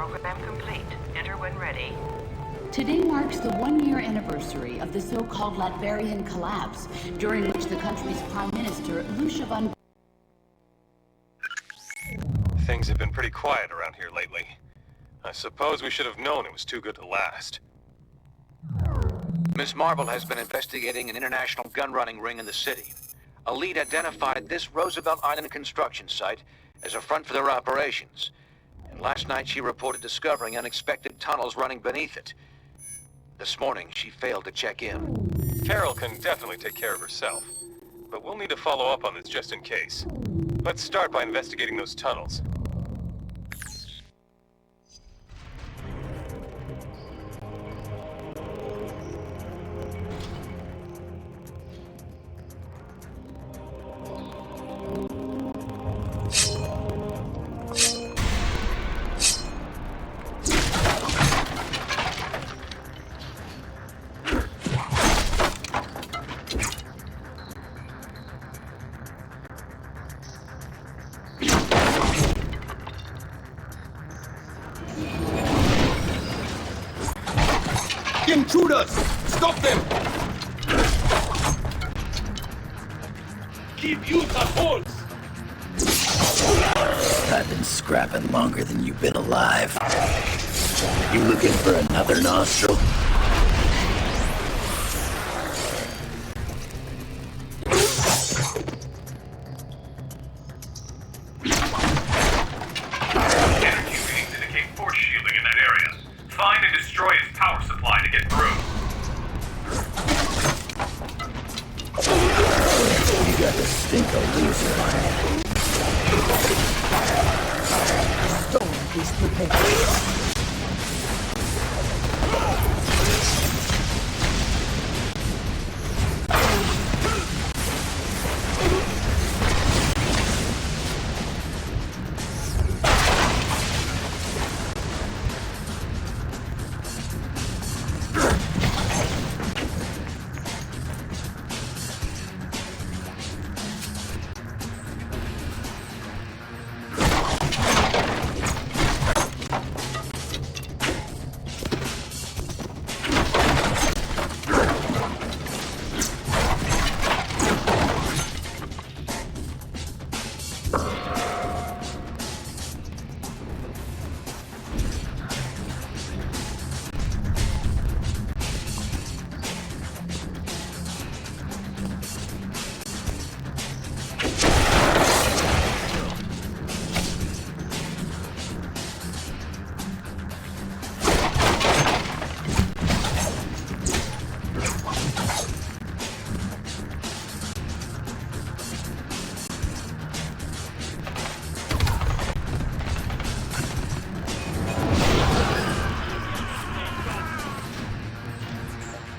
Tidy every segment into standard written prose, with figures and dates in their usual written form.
Program complete. Enter when ready. Today marks the one-year anniversary of the so-called Latvian collapse, during which the country's Prime Minister, Lucia von... Things have been pretty quiet around here lately. I suppose we should have known it was too good to last. Miss Marvel has been investigating an international gun-running ring in the city. A lead identified this Roosevelt Island construction site as a front for their operations. And last night she reported discovering unexpected tunnels running beneath it. This morning, she failed to check in. Carol can definitely take care of herself, but we'll need to follow up on this just in case. Let's start by investigating those tunnels. Intruders! Stop them! Keep you the holes! I've been scrapping longer than you've been alive. You looking for another nostril? Energy readings indicate force shielding in that area. Find and destroy its power supply to get through. You got the stink of loser on you. Stone is prepared.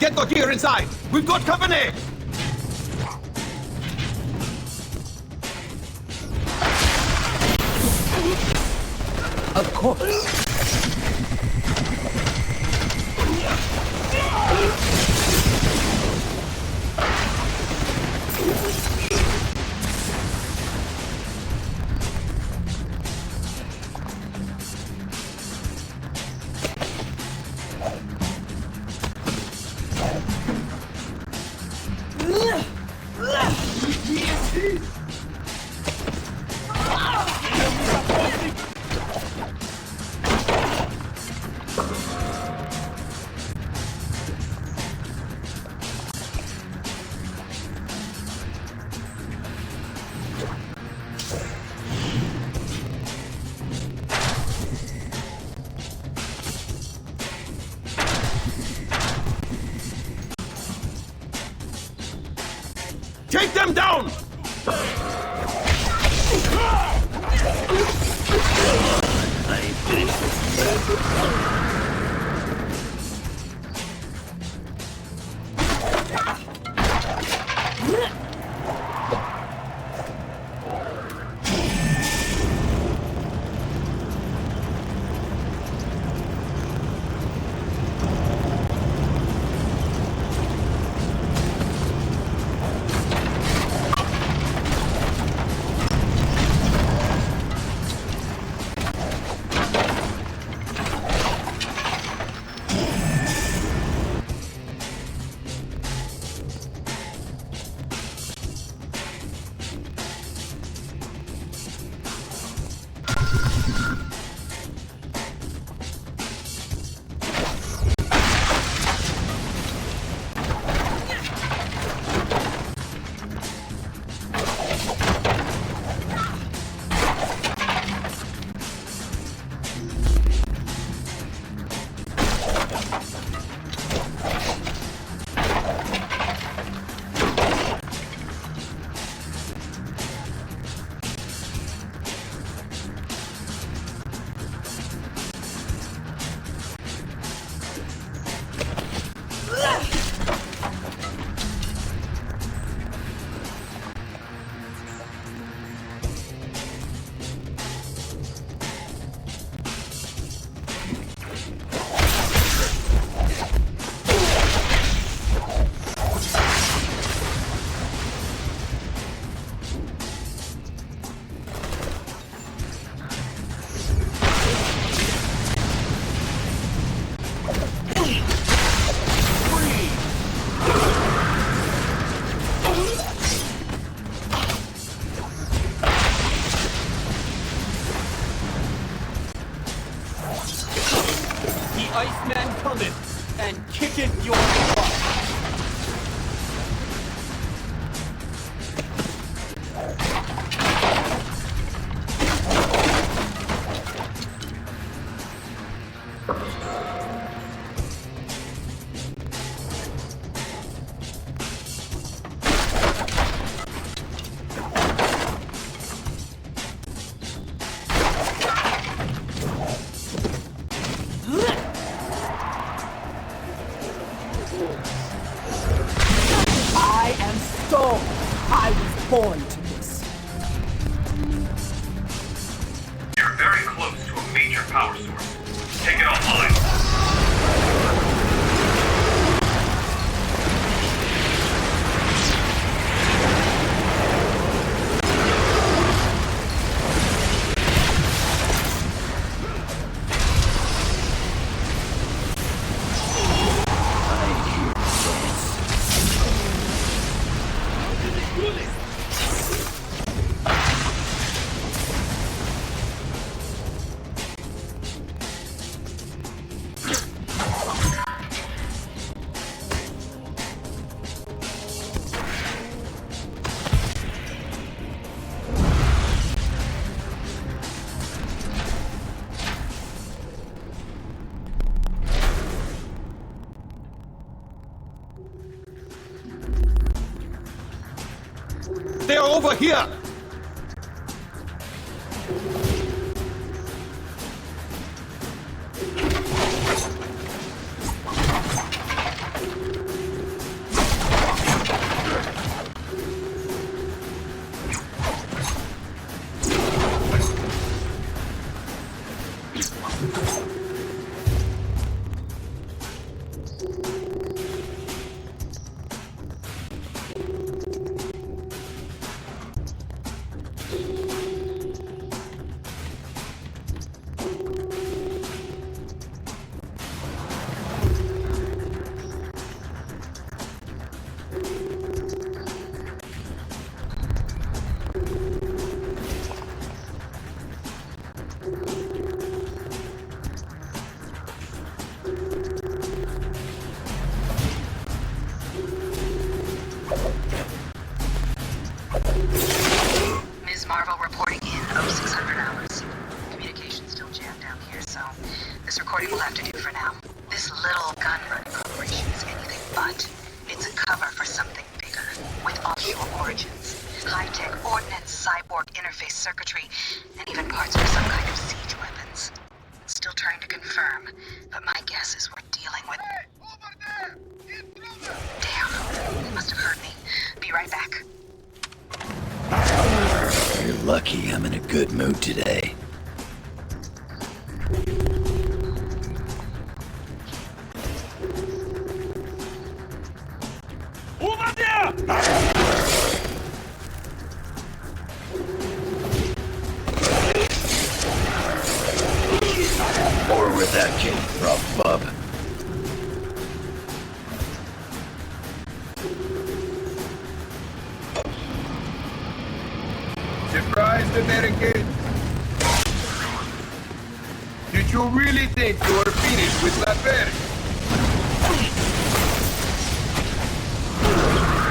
Get the gear inside! We've got company! Of course. Take them down! I ain't finished with you. Iceman cometh and kicketh your butt. I am Zuul. I was born to this. You're very close to a major power source. Take it offline. They're over here! Ms. Marvel reporting in 0600 hours. Communication's still jammed down here, so this recording will have to do for now. This little gun running operation is anything but. It's a cover for something bigger, with offshore origins. High-tech ordnance, cyborg interface circuitry, and even parts for some kind of siege weapons. Still trying to confirm, but my guess is we're dealing with... Damn, they must have heard me. Be right back. You're lucky I'm in a good mood today. Over there! Or where that came from, bub. Surprised, American? Did you really think you were finished with Latveria?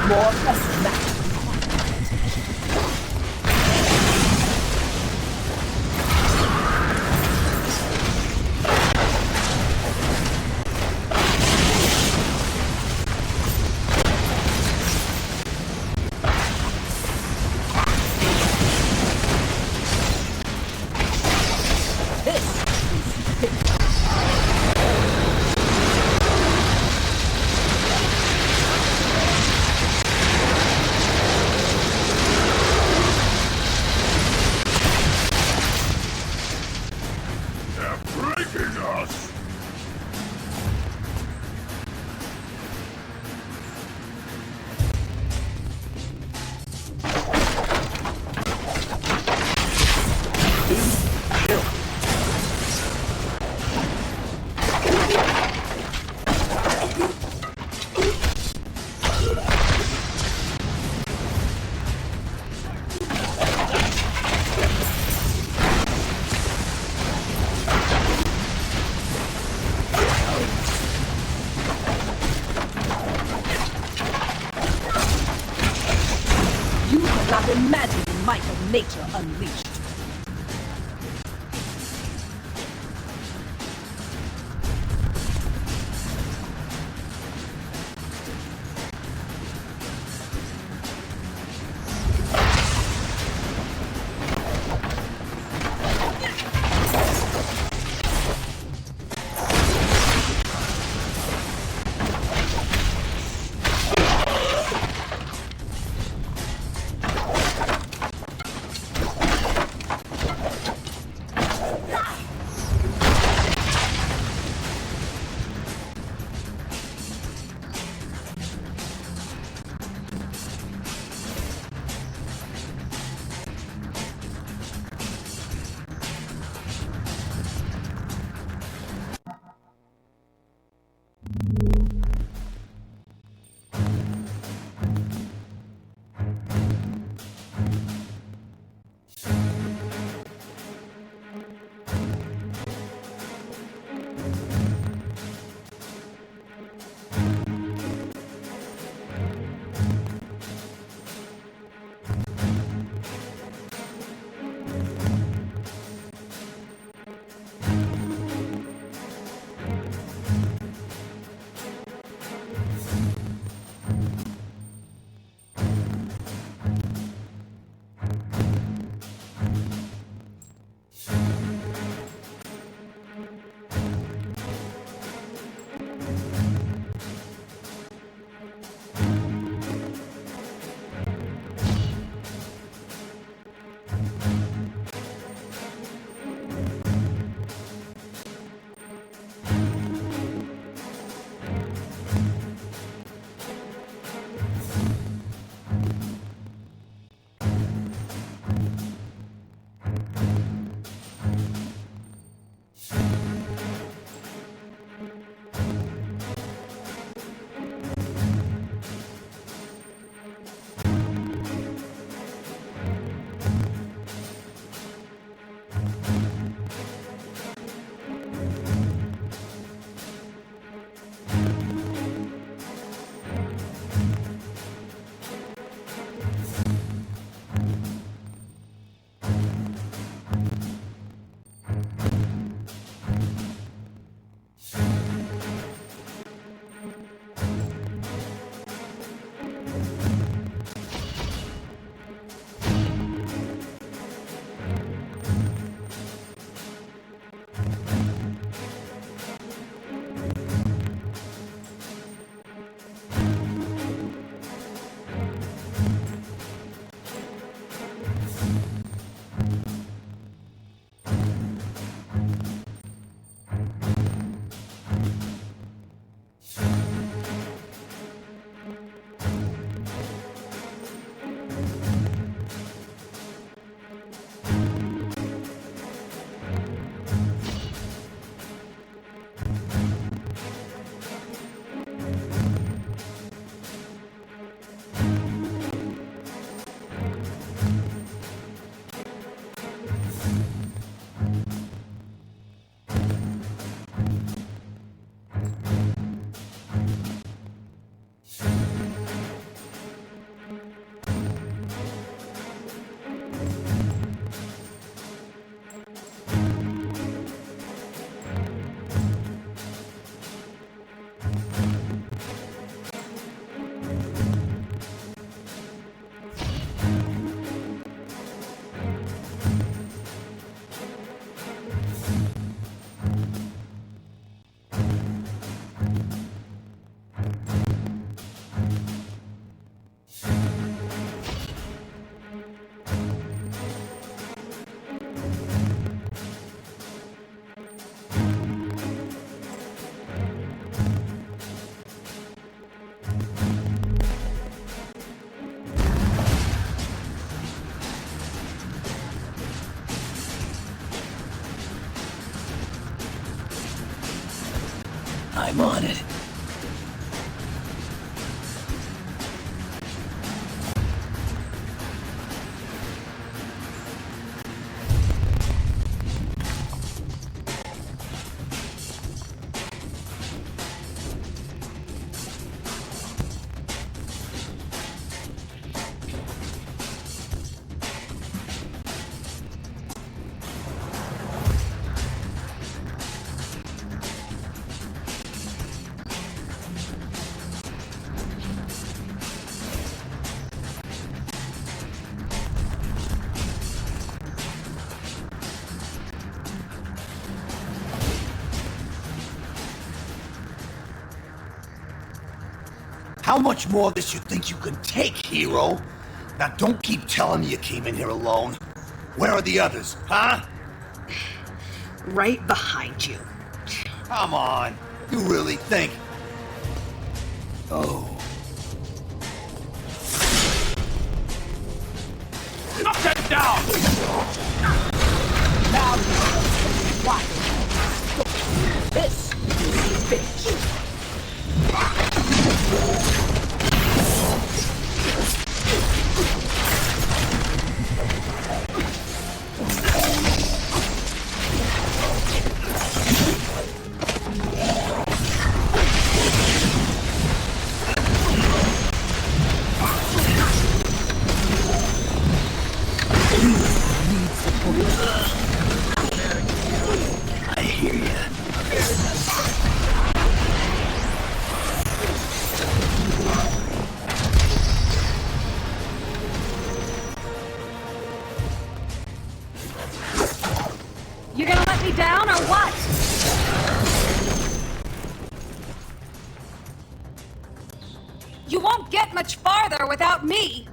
More less that. I'm on it. How much more of this you think you can take, hero? Now don't keep telling me you came in here alone. Where are the others, huh? Right behind you. Come on. You really think? Oh. Knock that down! Now you watch. This is bitch. I hear ya. You gonna let me down or what? You won't get much farther without me.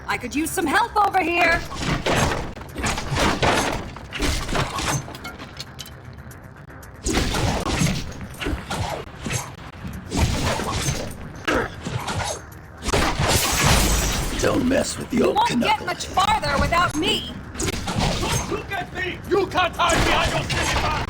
I could use some help over here. Don't mess with the You old won't get knuckle. much farther without me. Look at me! You can't hide behind your silly back!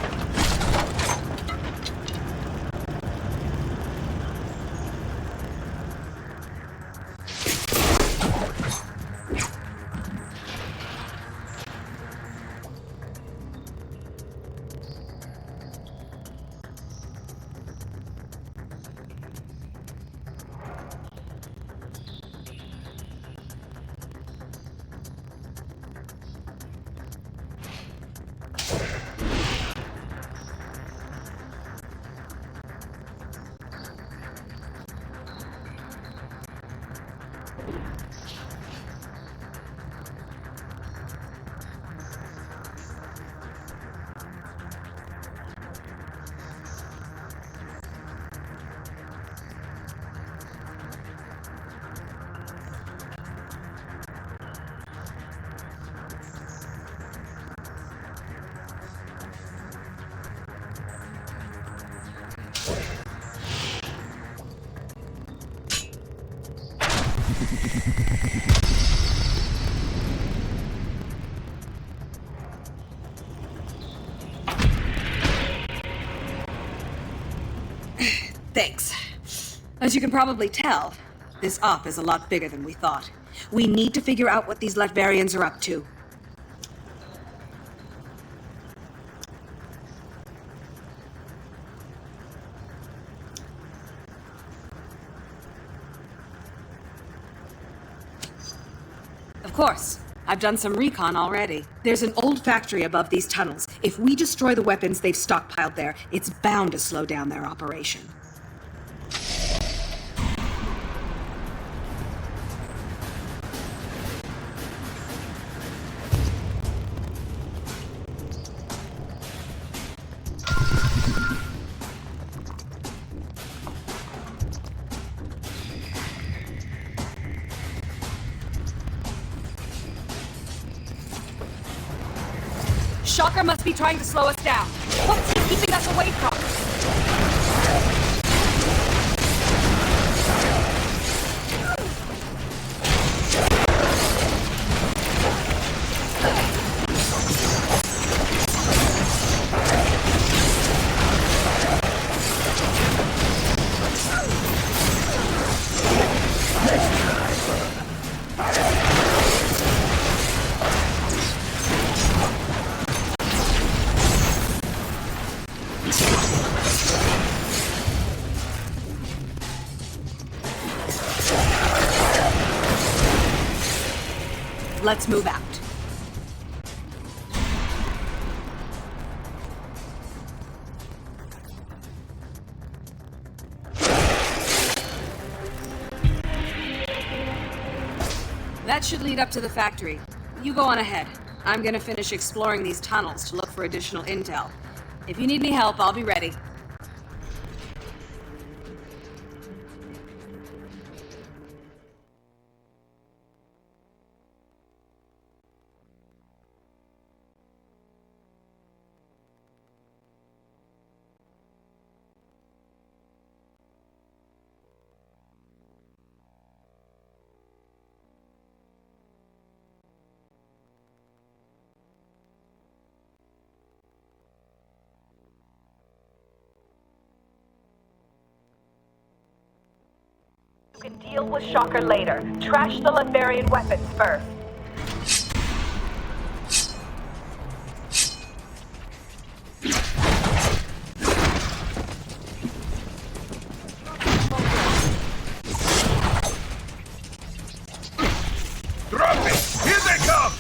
Thanks. As you can probably tell, this op is a lot bigger than we thought. We need to figure out what these Latverians are up to. Of course. I've done some recon already. There's an old factory above these tunnels. If we destroy the weapons they've stockpiled there, it's bound to slow down their operation. Shocker must be trying to slow us down. What's he keeping us away from? Let's move out. That should lead up to the factory. You go on ahead. I'm gonna finish exploring these tunnels to look for additional intel. If you need any help, I'll be ready. You can deal with Shocker later. Trash the Latverian weapons first. Drop it! Here they come!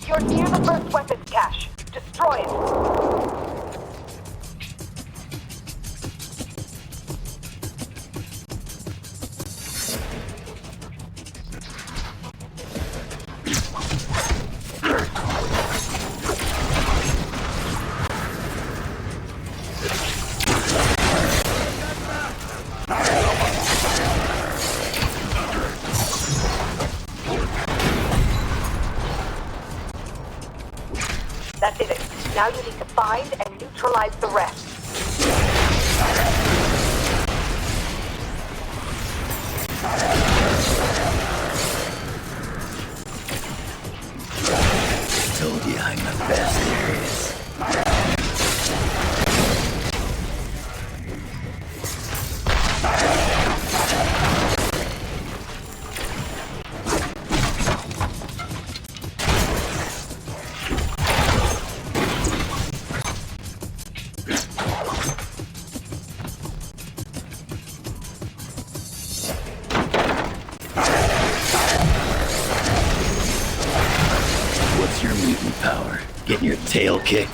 You're near the first weapons cache. Destroy it. That did it. Now you need to find and neutralize the rest. Told you I'm the best there is. getting your tail kicked.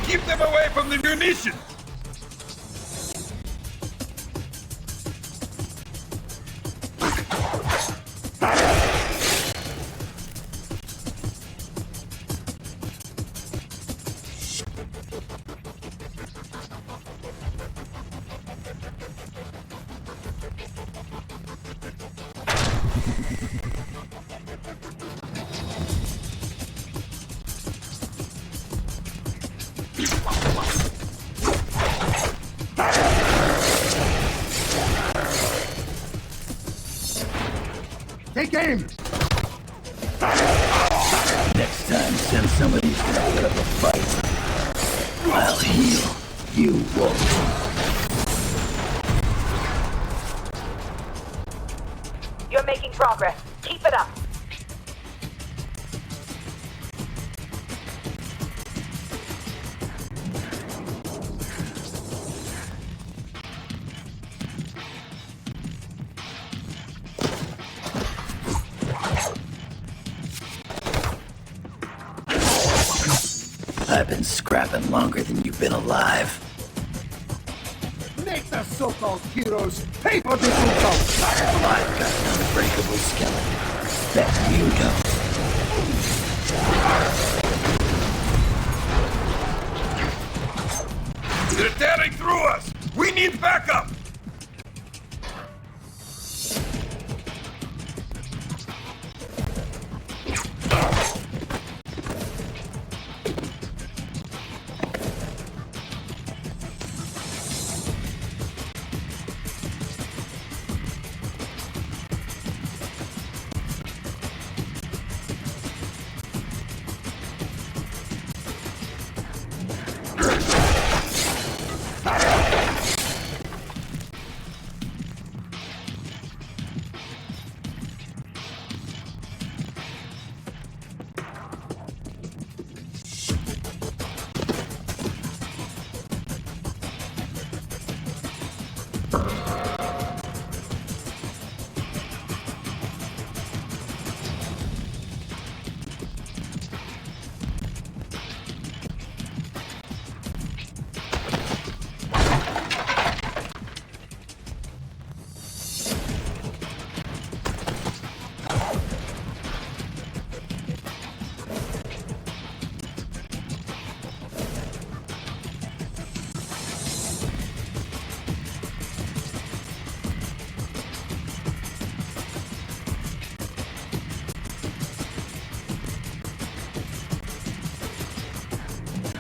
Keep them away from the munitions! Take aim! Next time, send somebody who's gonna put up a fight. I'll heal. You won't. You're making progress. Keep it up. I've been scrapping longer than you've been alive. Make the so-called heroes pay for this insult! I've got an unbreakable skeleton. Bet you don't. They're tearing through us! We need backup!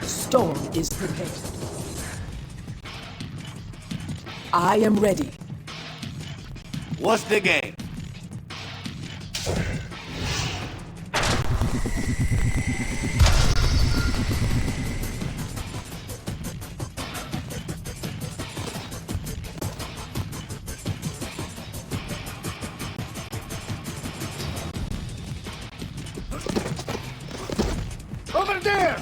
Storm is prepared. I am ready. What's the game? Over there!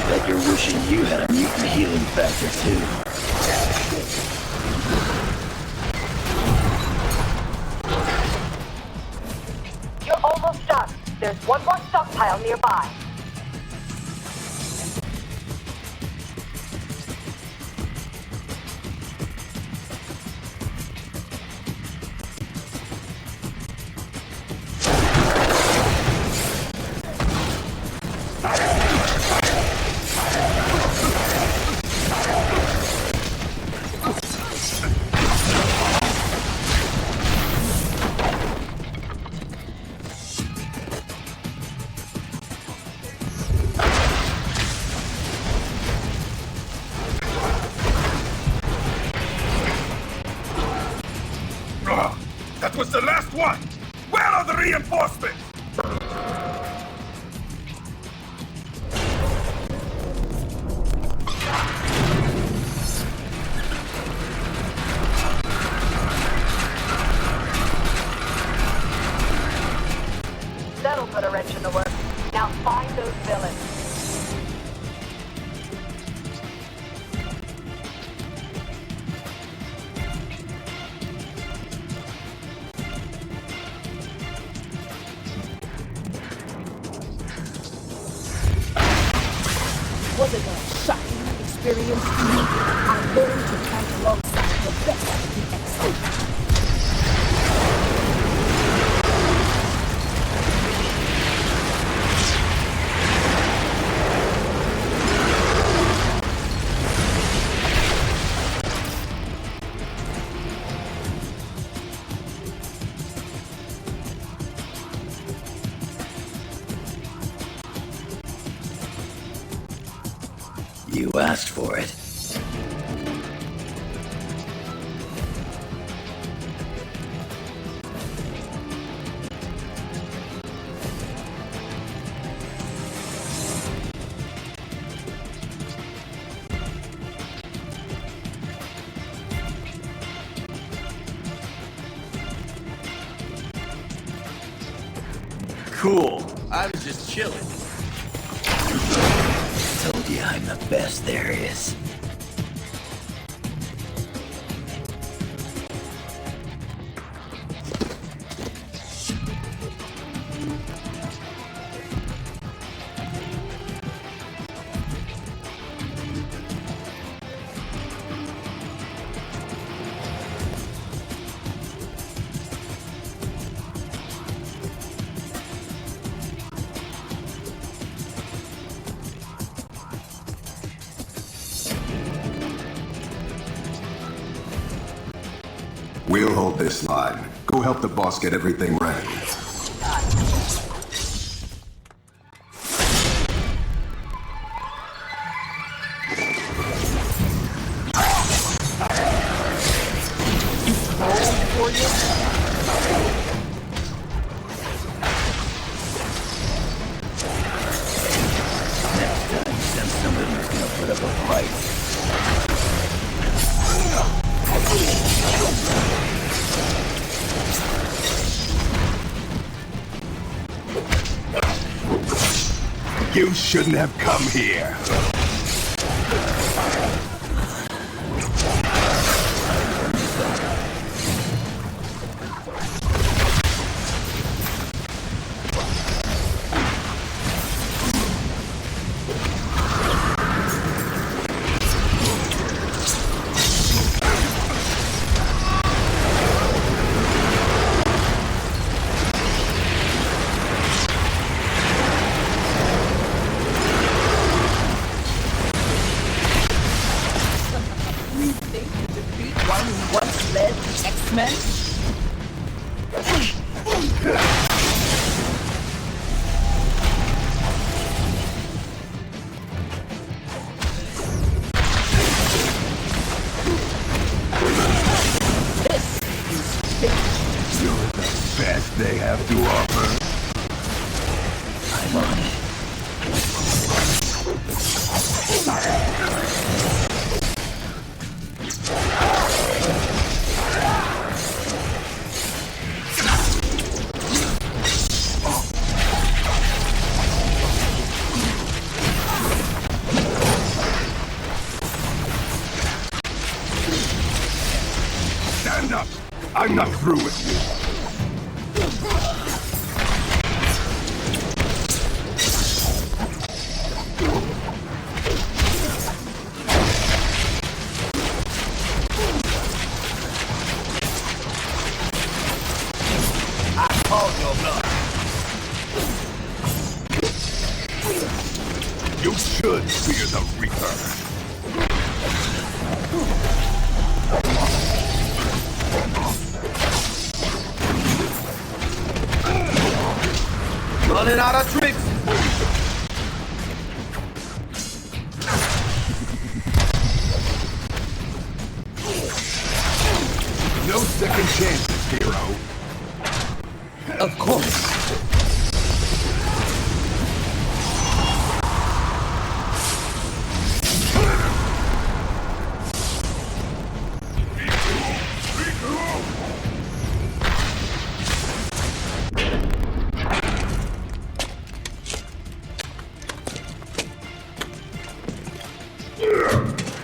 Bet you're wishing you had a mutant healing factor too. You're almost done. There's one more stockpile nearby. That was the last one! Where are the reinforcements? That'll put a wrench in the works. Now find those obedience to you, I learned to fight alongside the best of the excellent. You asked for it. Cool. I was just chilling. Told you I'm the best there is. We'll hold this line. Go help the boss get everything ready. Next time, send somebody who's gonna put up a fight. You shouldn't have come here. Once led the X-Men? You're the best they have to offer. I'm on it. Stand up! I'm not through with you. I called your bluff. You should fear the Reaper. Running out of tricks. No second chances, hero. Of course.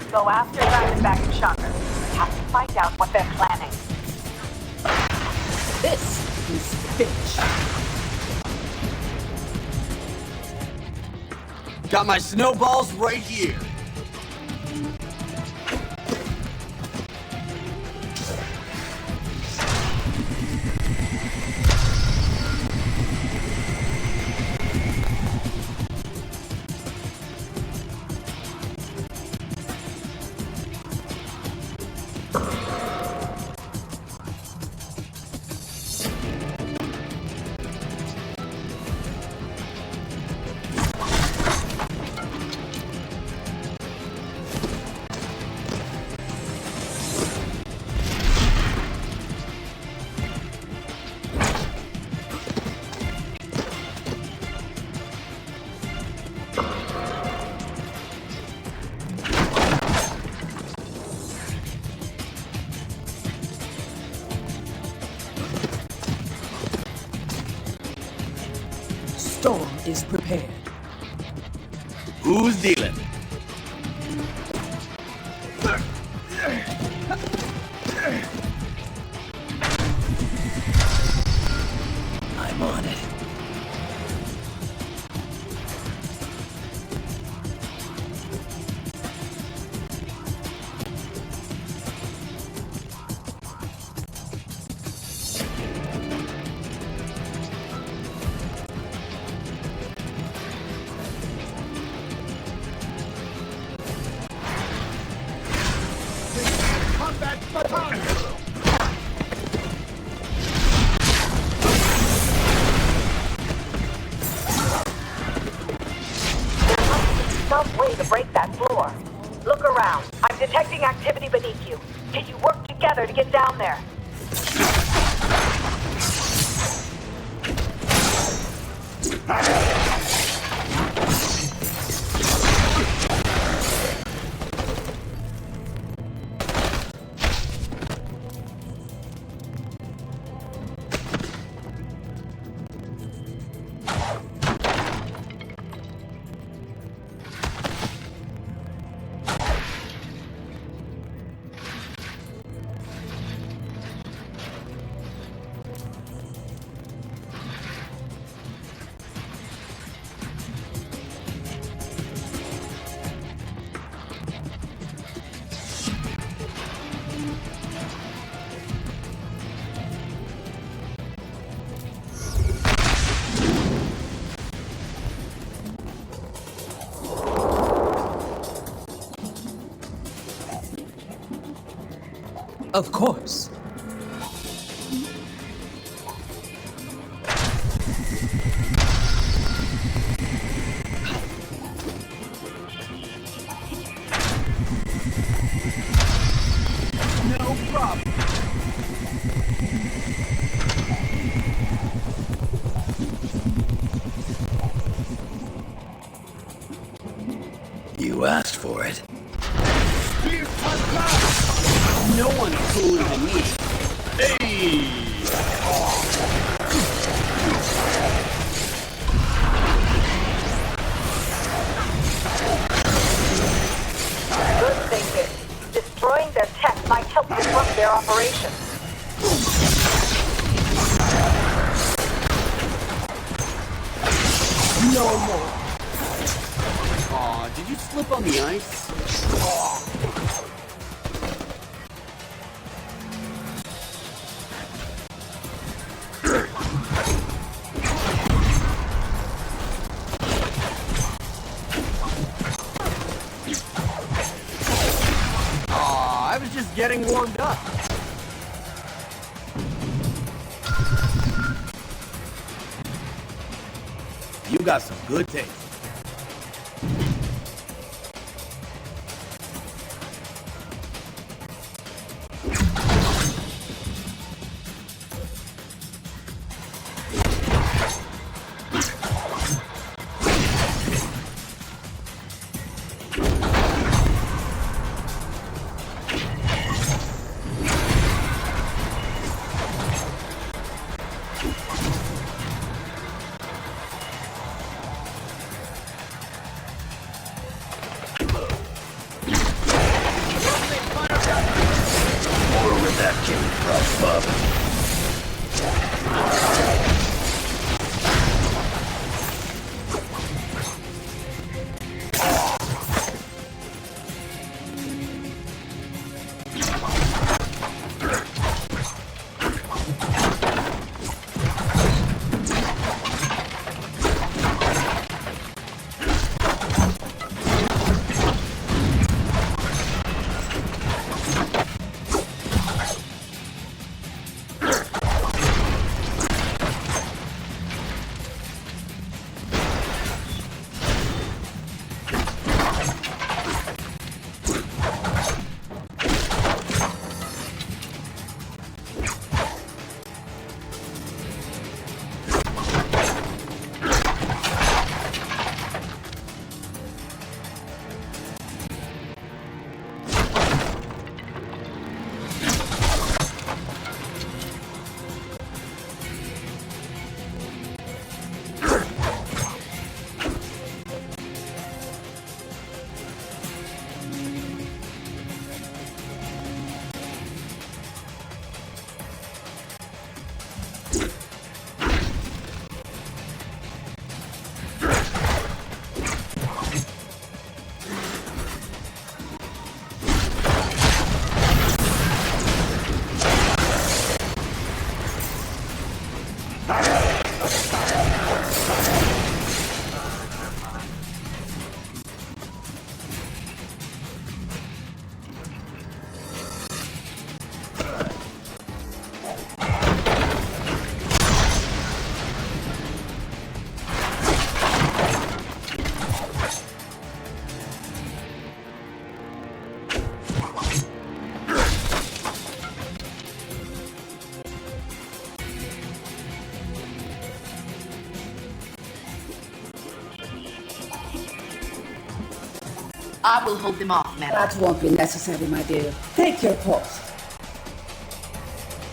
Go after Diamondback and Shocker. We have to find out what they're planning. This is bitch. Got my snowballs right here. storm is prepared. Who's dealing? I'm on it. Some way to break that floor. Look around. I'm detecting activity beneath you. Can you work together to get down there? Of course. No problem. You asked for it. No one's cooler than me. Hey! Good thinking. Destroying their tech might help disrupt their operation. No more. Aw, did you slip on the ice? I was just getting warmed up. You got some good taste. I will hold them off, madam. That won't be necessary, my dear. Take your post.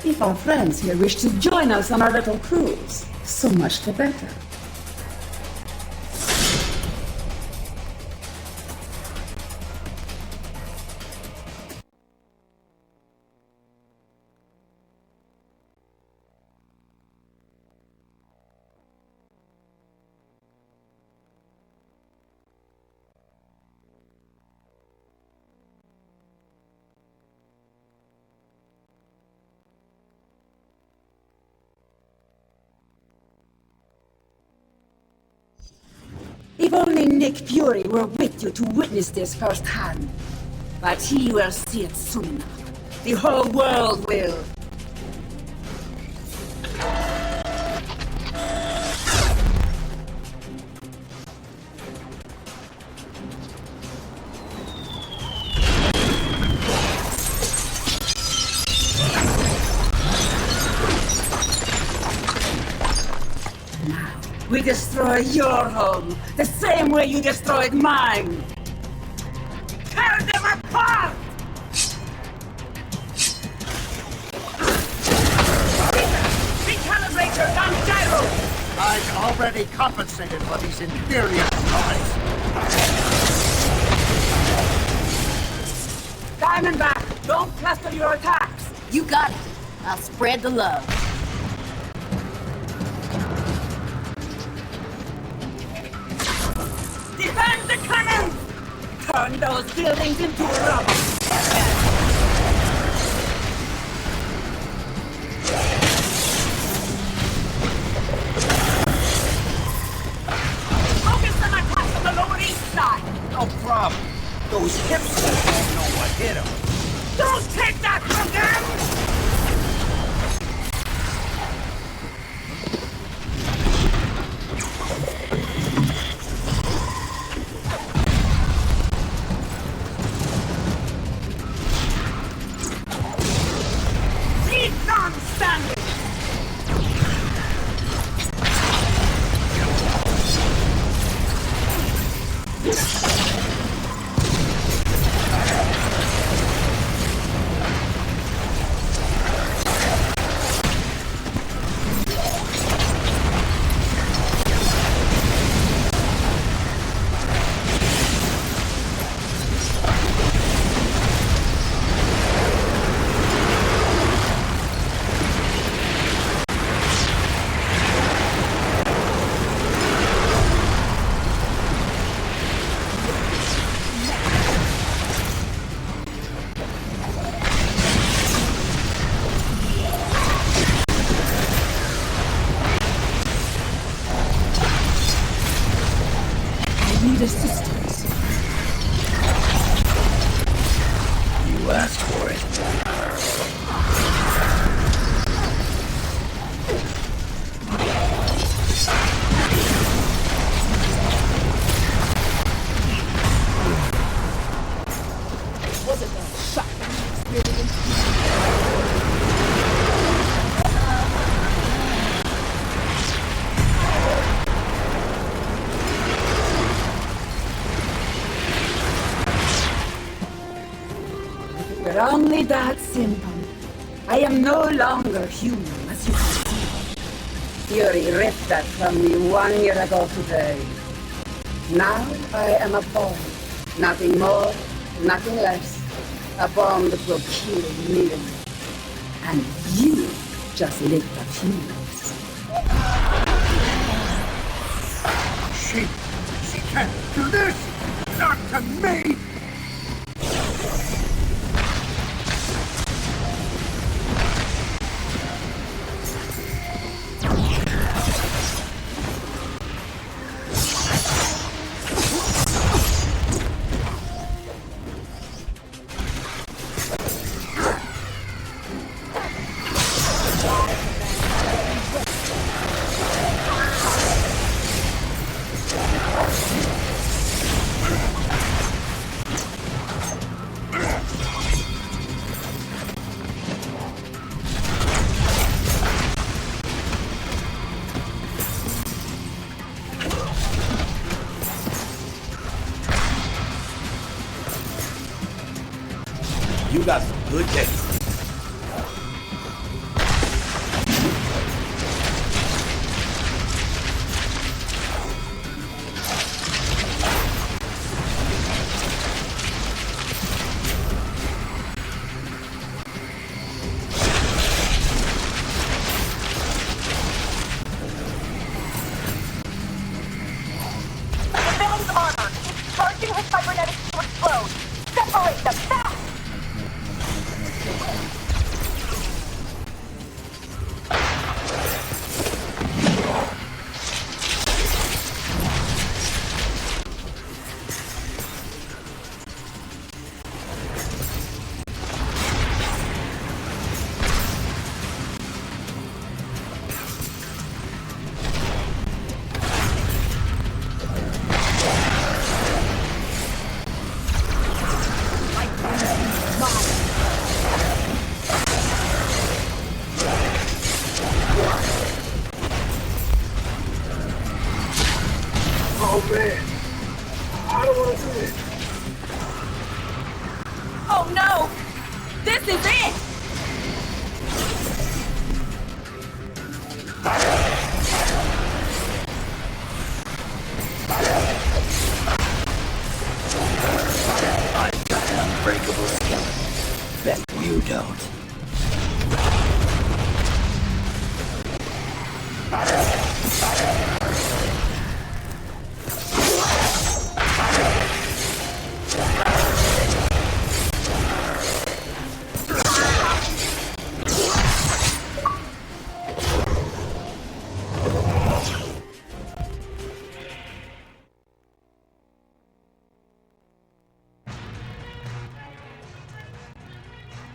If our friends here wish to join us on our little cruise, so much the better. If only Nick Fury were with you to witness this firsthand. But he will see it soon enough. The whole world will. We destroy your home, the same way you destroyed mine! Tear them apart! Recalibrate your gun gyro! I've already compensated for these inferior noise. Diamondback, don't cluster your attacks! You got it. I'll spread the love. Defend the cannons! Turn those buildings into rubble! Focus on attacks on the Lower East Side! No problem. Those hipsters don't know what hit them. Don't take that from them! Assistance. You asked for it. Was it a shocking experience? But only that simple. I am no longer human, as you can see. Fury ripped that from me 1 year ago today. Now I am a bomb. Nothing more, nothing less. A bomb that will kill millions. And you just lit a fuse. She can't do this! Not to me! You got some good taste. Oh no! This is it! I've got an unbreakable skeleton. Bet you don't.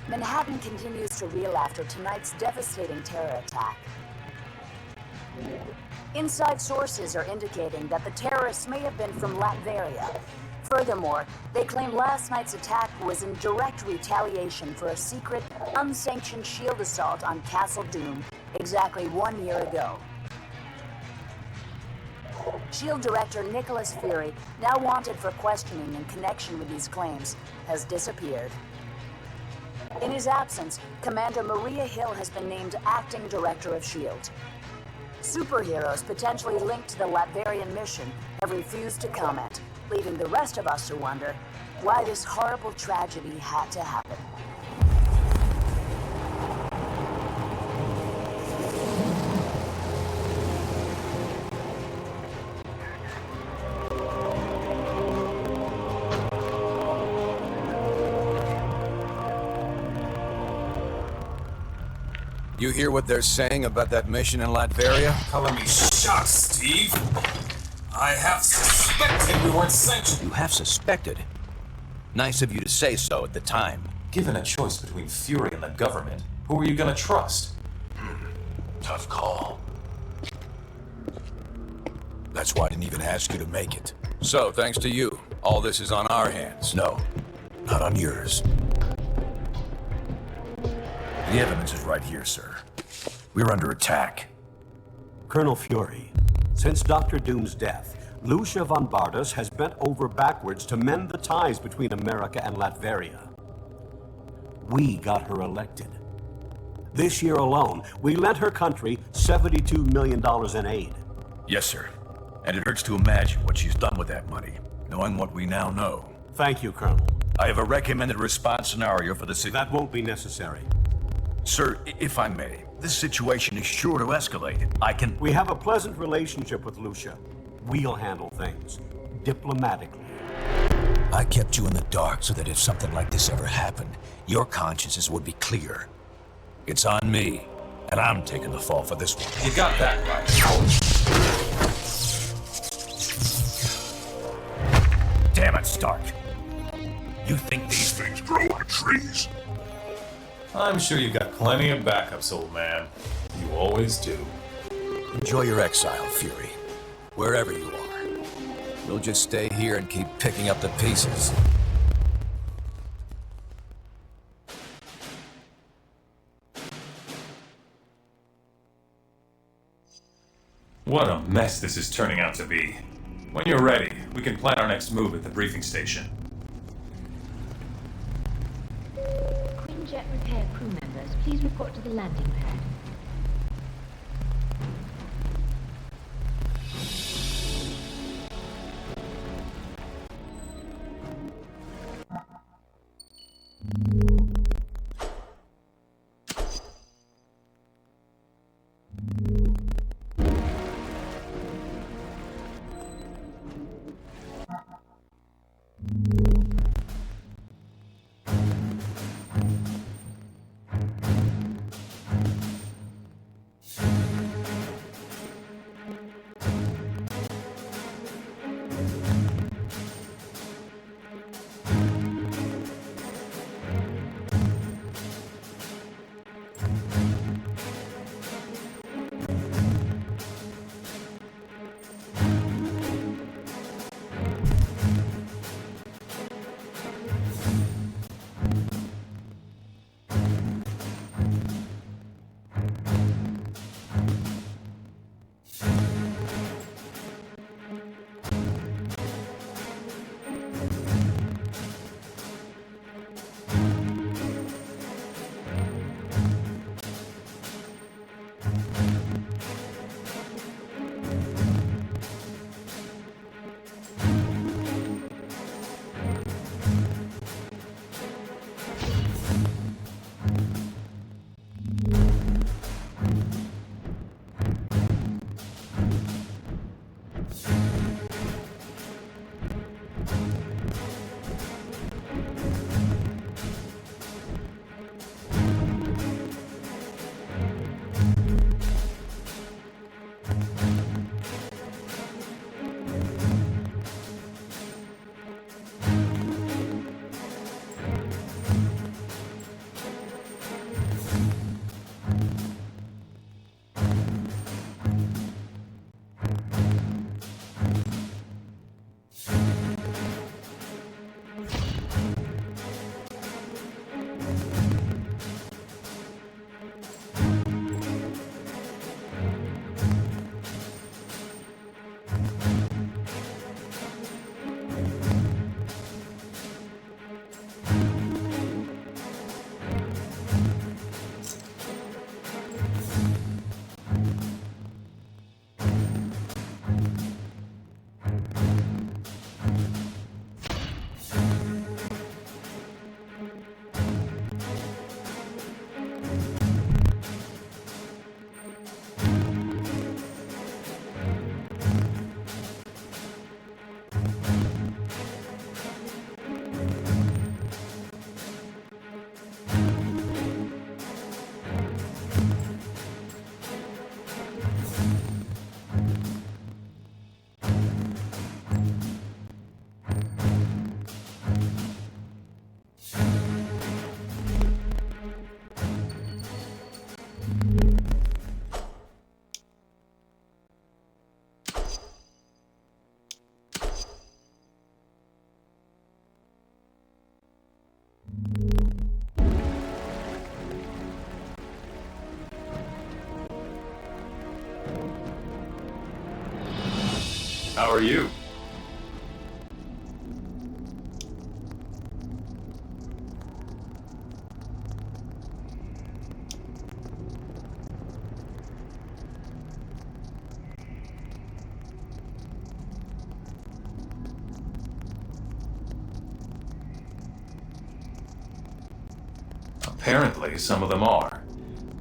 Manhattan continues to reel after tonight's devastating terror attack. Inside sources are indicating that the terrorists may have been from Latveria. Furthermore, they claim last night's attack was in direct retaliation for a secret, unsanctioned shield assault on Castle Doom exactly 1 year ago. SHIELD Director Nicholas Fury, now wanted for questioning in connection with these claims, has disappeared. In his absence, Commander Maria Hill has been named Acting Director of SHIELD. Superheroes potentially linked to the Latverian mission have refused to comment, leaving the rest of us to wonder why this horrible tragedy had to happen. You hear what they're saying about that mission in Latveria? Calling me shocked, Steve. I have suspected we weren't sanctioned. You have suspected? Nice of you to say so at the time. Given a choice between Fury and the government, who are you gonna trust? Tough call. That's why I didn't even ask you to make it. So, thanks to you, all this is on our hands. No, not on yours. The evidence is right here, sir. We're under attack. Colonel Fury, since Dr. Doom's death, Lucia von Bardas has bent over backwards to mend the ties between America and Latveria. We got her elected. This year alone, we lent her country $72 million in aid. Yes, sir. And it hurts to imagine what she's done with that money, knowing what we now know. Thank you, Colonel. I have a recommended response scenario for the city. That won't be necessary. Sir, if I may, this situation is sure to escalate. We have a pleasant relationship with Lucia. We'll handle things diplomatically. I kept you in the dark so that if something like this ever happened, your consciences would be clear. It's on me, and I'm taking the fall for this one. You got that right. Damn it, Stark. You think these things grow on trees? I'm sure you've got plenty of backups, old man. You always do. Enjoy your exile, Fury. Wherever you are. We'll just stay here and keep picking up the pieces. What a mess this is turning out to be. When you're ready, we can plan our next move at the briefing station. jet repair crew members, please report to the landing pad. How are you? Apparently, some of them are.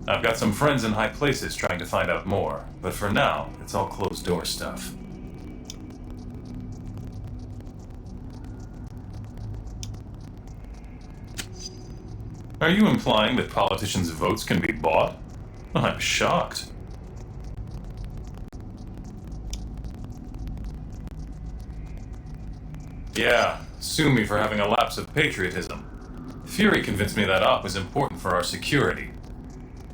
I've got some friends in high places trying to find out more, but for now, it's all closed-door stuff. Are you implying that politicians' votes can be bought? I'm shocked. Yeah, sue me for having a lapse of patriotism. Fury convinced me that op was important for our security.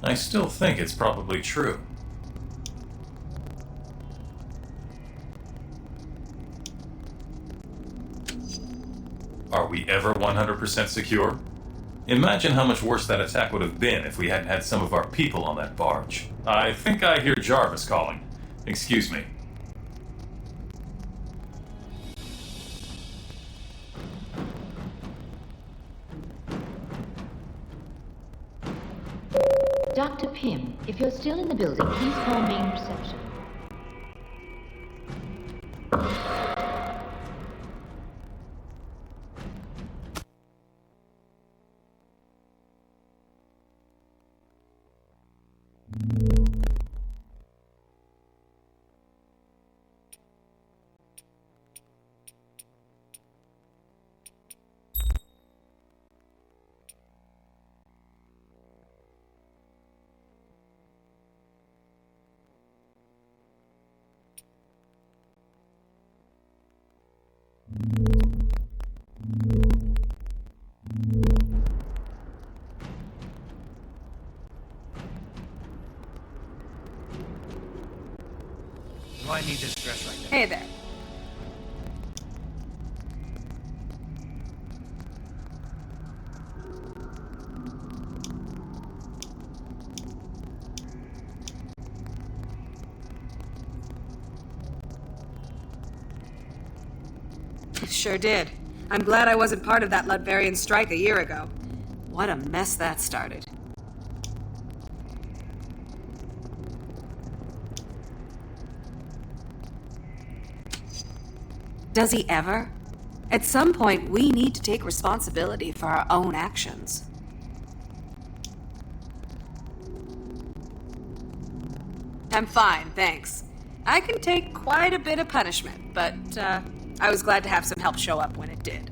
I still think it's probably true. Are we ever 100% secure? Imagine how much worse that attack would have been if we hadn't had some of our people on that barge. I think I hear Jarvis calling. Excuse me. Dr. Pym, if you're still in the building, please call main reception. Do I need this dress right now? Hey there. Sure did. I'm glad I wasn't part of that Latvian strike a year ago. What a mess that started. Does he ever? At some point, we need to take responsibility for our own actions. I'm fine, thanks. I can take quite a bit of punishment, but, I was glad to have some help show up when it did.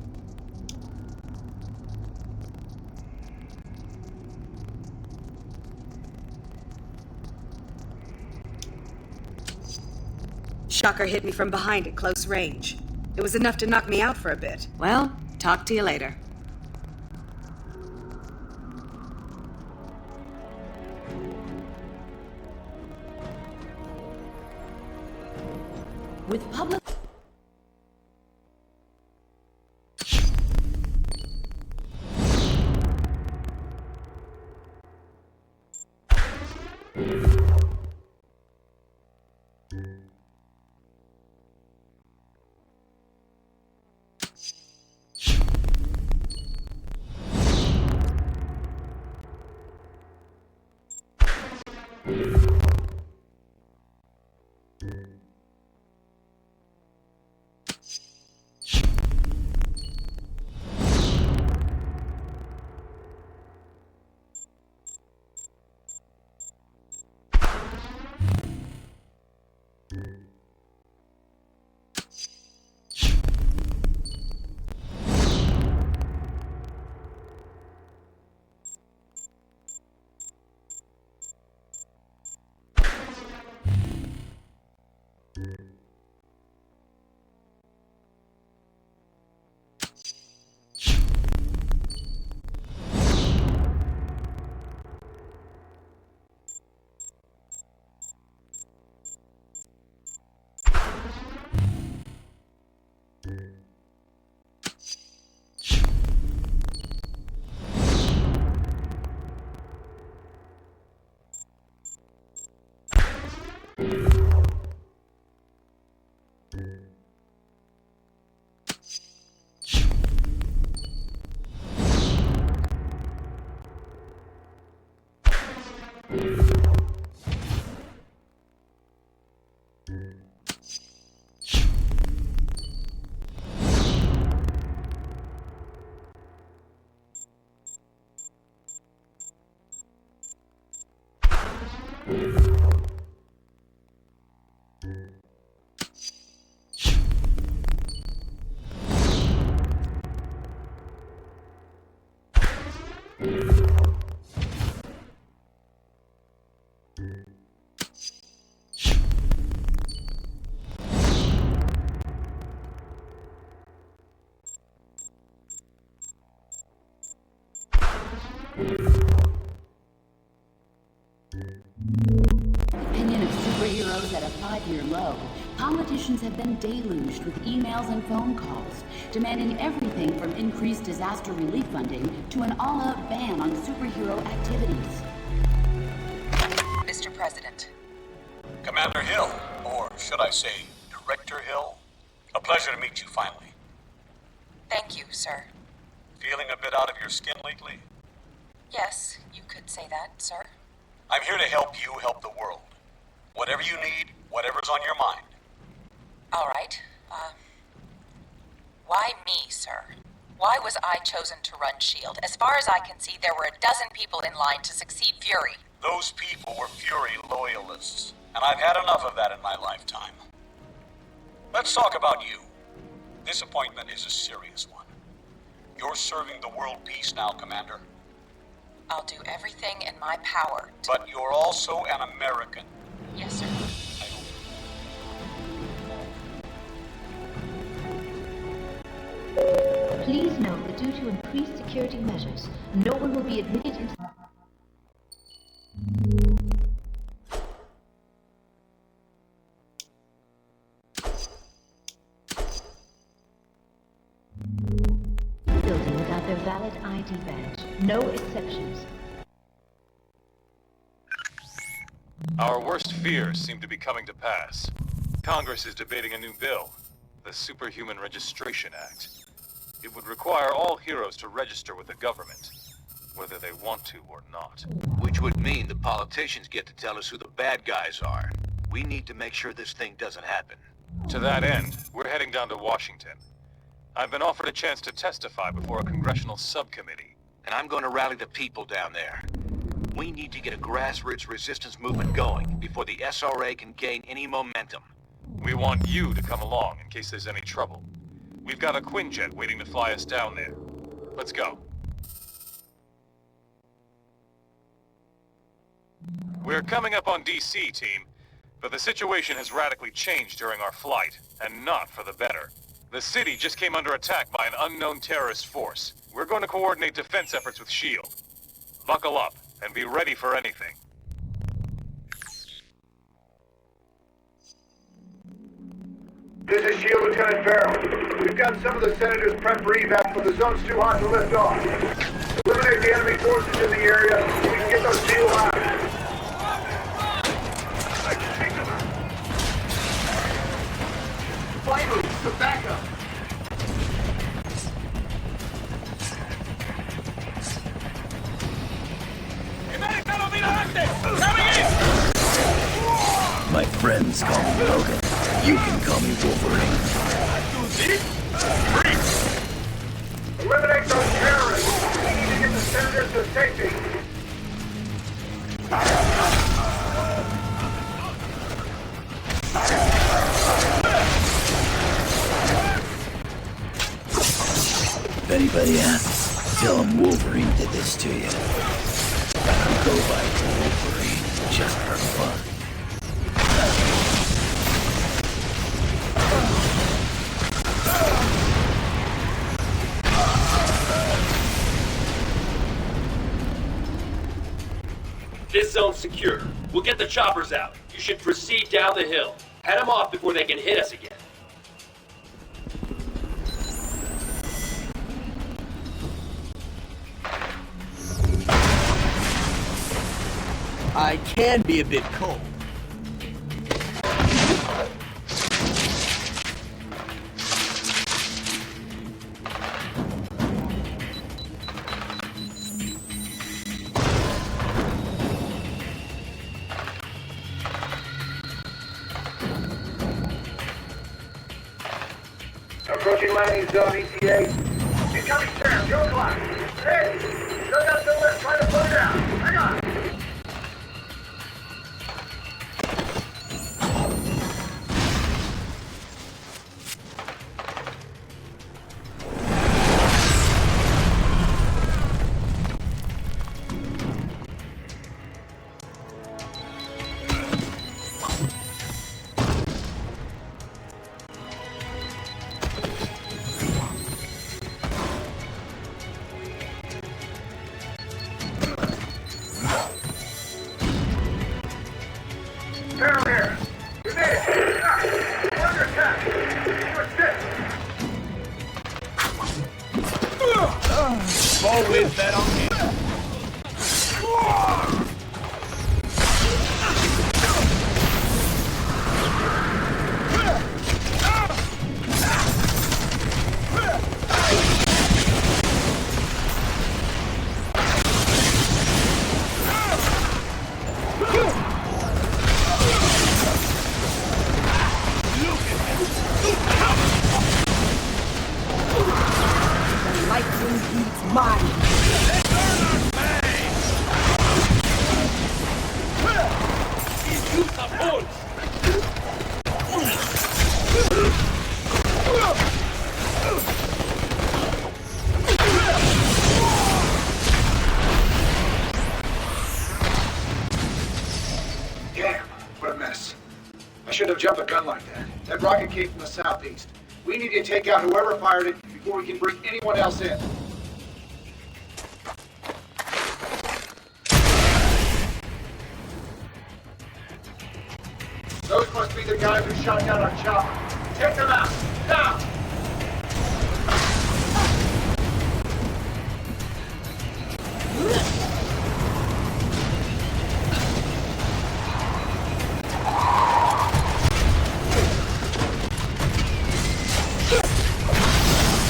Shocker hit me from behind at close range. It was enough to knock me out for a bit. Well, talk to you later. With public... Opinion of superheroes at a 5-year low. Politicians have been deluged with emails and phone calls, demanding everything from increased disaster relief funding to an all-out ban on superhero activities. Mr. President. Commander Hill, or should I say, Director Hill? A pleasure to meet you finally. Thank you, sir. Feeling a bit out of your skin lately? Yes, you could say that, sir. I'm here to help you help the world. Whatever you need, whatever's on your mind. All right. Why me, sir? Why was I chosen to run S.H.I.E.L.D.? As far as I can see, there were a dozen people in line to succeed Fury. Those people were Fury loyalists, and I've had enough of that in my lifetime. Let's talk about you. This appointment is a serious one. You're serving the world peace now, Commander. I'll do everything in my power. But you're also an American. Yes, sir. Please note that due to increased security measures, no one will be admitted into... building without their valid ID badge. No exceptions. Our worst fears seem to be coming to pass. Congress is debating a new bill, the Superhuman Registration Act. It would require all heroes to register with the government, whether they want to or not. Which would mean the politicians get to tell us who the bad guys are. We need to make sure this thing doesn't happen. To that end, we're heading down to Washington. I've been offered a chance to testify before a congressional subcommittee. And I'm going to rally the people down there. We need to get a grassroots resistance movement going before the SRA can gain any momentum. We want you to come along in case there's any trouble. We've got a Quinjet waiting to fly us down there. Let's go. We're coming up on DC, team, but the situation has radically changed during our flight, and not for the better. The city just came under attack by an unknown terrorist force. We're going to coordinate defense efforts with S.H.I.E.L.D. Buckle up and be ready for anything. This is S.H.I.E.L.D. Lieutenant Farrell. We've got some of the senators prepped for evac, but the zone's too hot to lift off. Eliminate the enemy forces in the area so we can get those SEAL out. Finally, the backup. My friends call me Logan. You can call me Wolverine. Eliminate those terrorists. We need to get the senators to safety. If anybody asks, tell them Wolverine did this to you. I go by Wolverine just for fun. This zone's secure. We'll get the choppers out. You should proceed down the hill. Head them off before they can hit us again. I can be a bit cold. Approaching landing zone ETA. Incoming Sam, your clock. Hey, still got the lift. Try to slow down. Hang on. shouldn't have jumped a gun like that. That rocket came from the southeast. We need to take out whoever fired it before we can bring anyone else in. Those must be the guys who shot down our chopper. Take them out, now!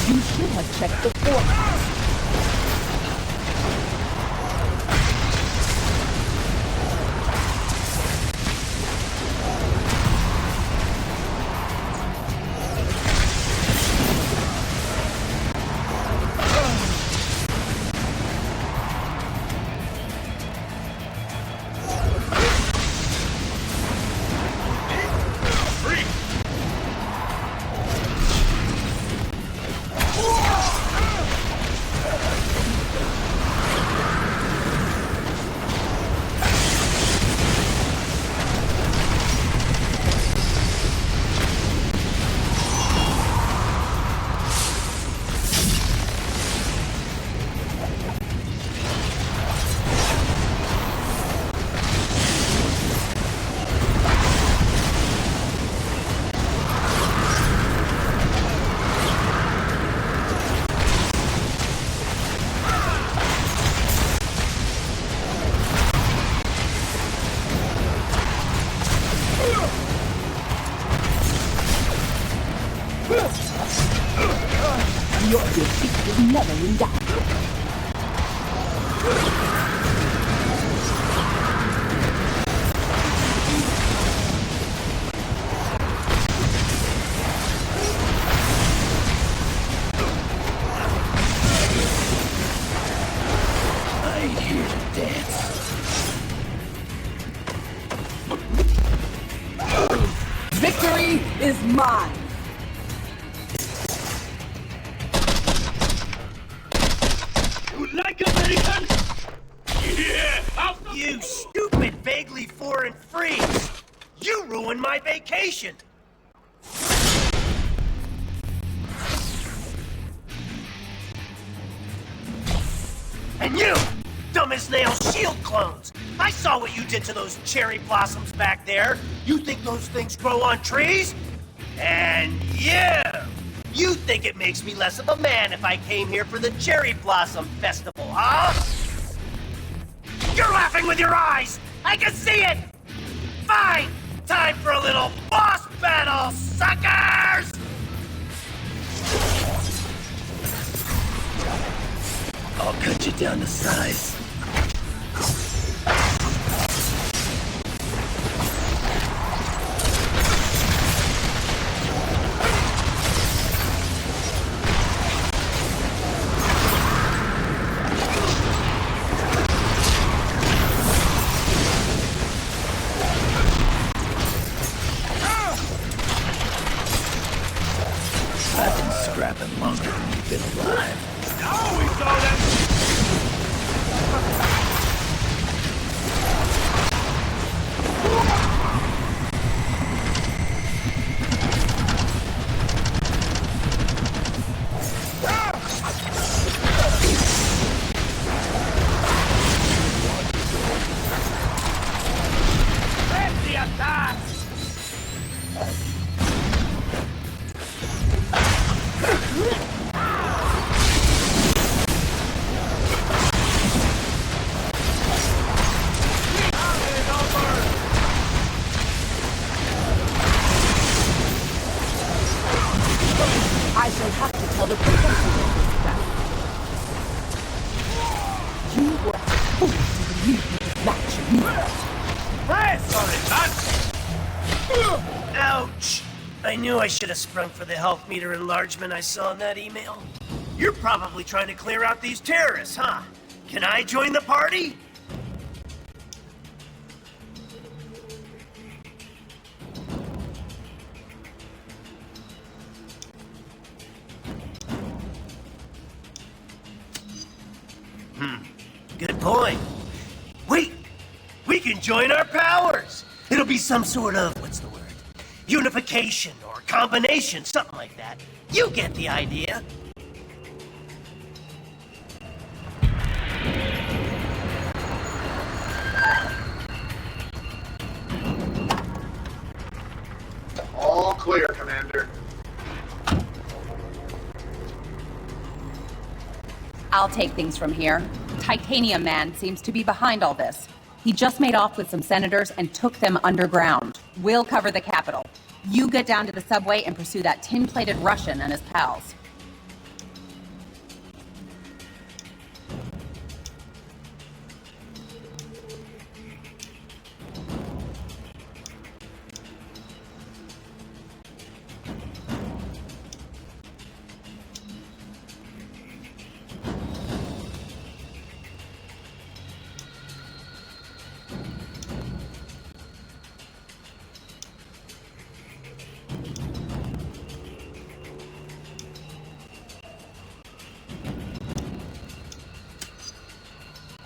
You should have checked the forecast. Your defeat is never in doubt. I ain't here to dance. Victory is mine. Like American? Yeah! You stupid, vaguely foreign freaks! You ruined my vacation! And you, dumb as nails shield clones! I saw what you did to those cherry blossoms back there! You think those things grow on trees? And you think it makes me less of a man if I came here for the Cherry Blossom Festival, huh? You're laughing with your eyes! I can see it! Fine! Time for a little boss battle, suckers! I'll cut you down to size. I've been scrapping longer than you've been alive. Oh, we saw that! I shall have to tell the professor that. You were foolish to believe you could match me. Ouch! I knew I should have sprung for the health meter enlargement I saw in that email. You're probably trying to clear out these terrorists, huh? Can I join the party? Good point. Wait! We can join our powers! It'll be some sort of, what's the word? unification or combination, something like that. You get the idea. All clear, Commander. I'll take things from here. Titanium Man seems to be behind all this. He just made off with some senators and took them underground. We'll cover the Capitol. You get down to the subway and pursue that tin-plated Russian and his pals.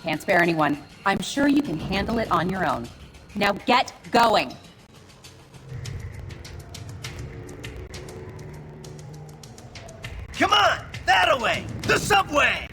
Can't spare anyone. I'm sure you can handle it on your own. Now get going! Come on! That-a-way! The subway!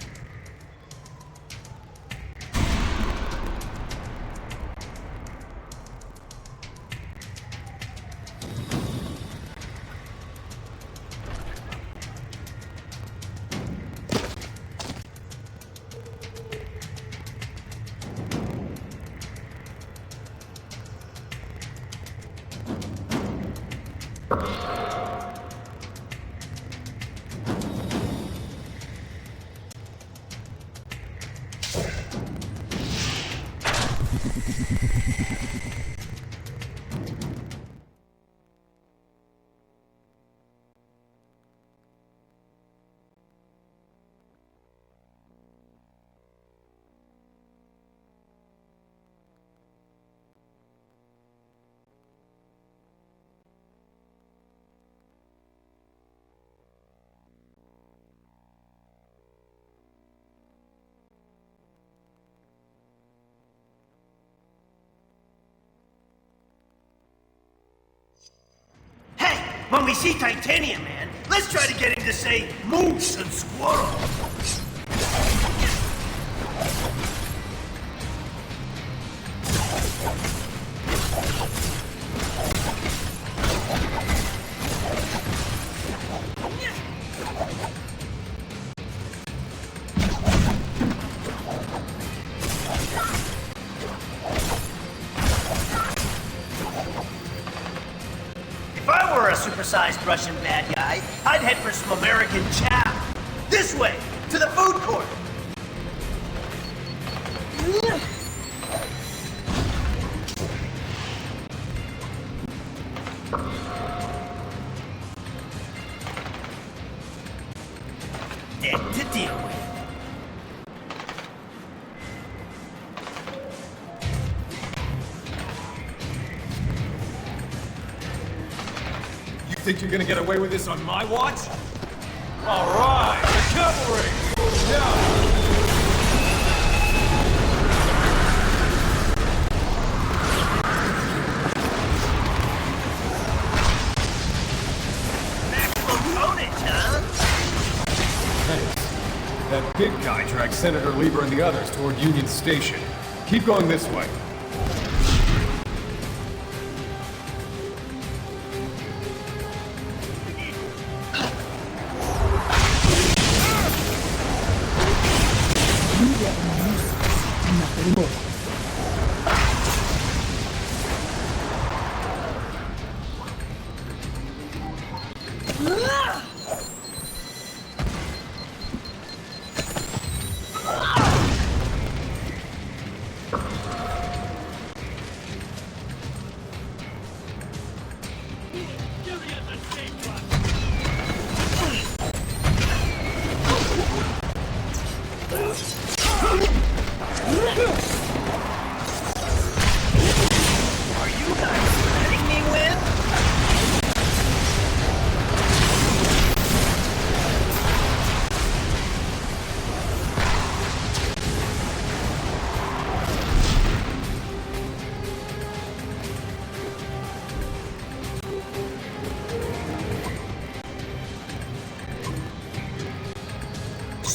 When we see Titanium Man, let's try to get him to say moose and squirrel. Supersized Russian bad guy, I'd head for some American chow. This way, to the food court. Dead to deal with. Think you're gonna get away with this on my watch? All right, the cavalry! Now! Maximum tonnage, huh? Thanks. That big guy dragged Senator Lieber and the others toward Union Station. Keep going this way.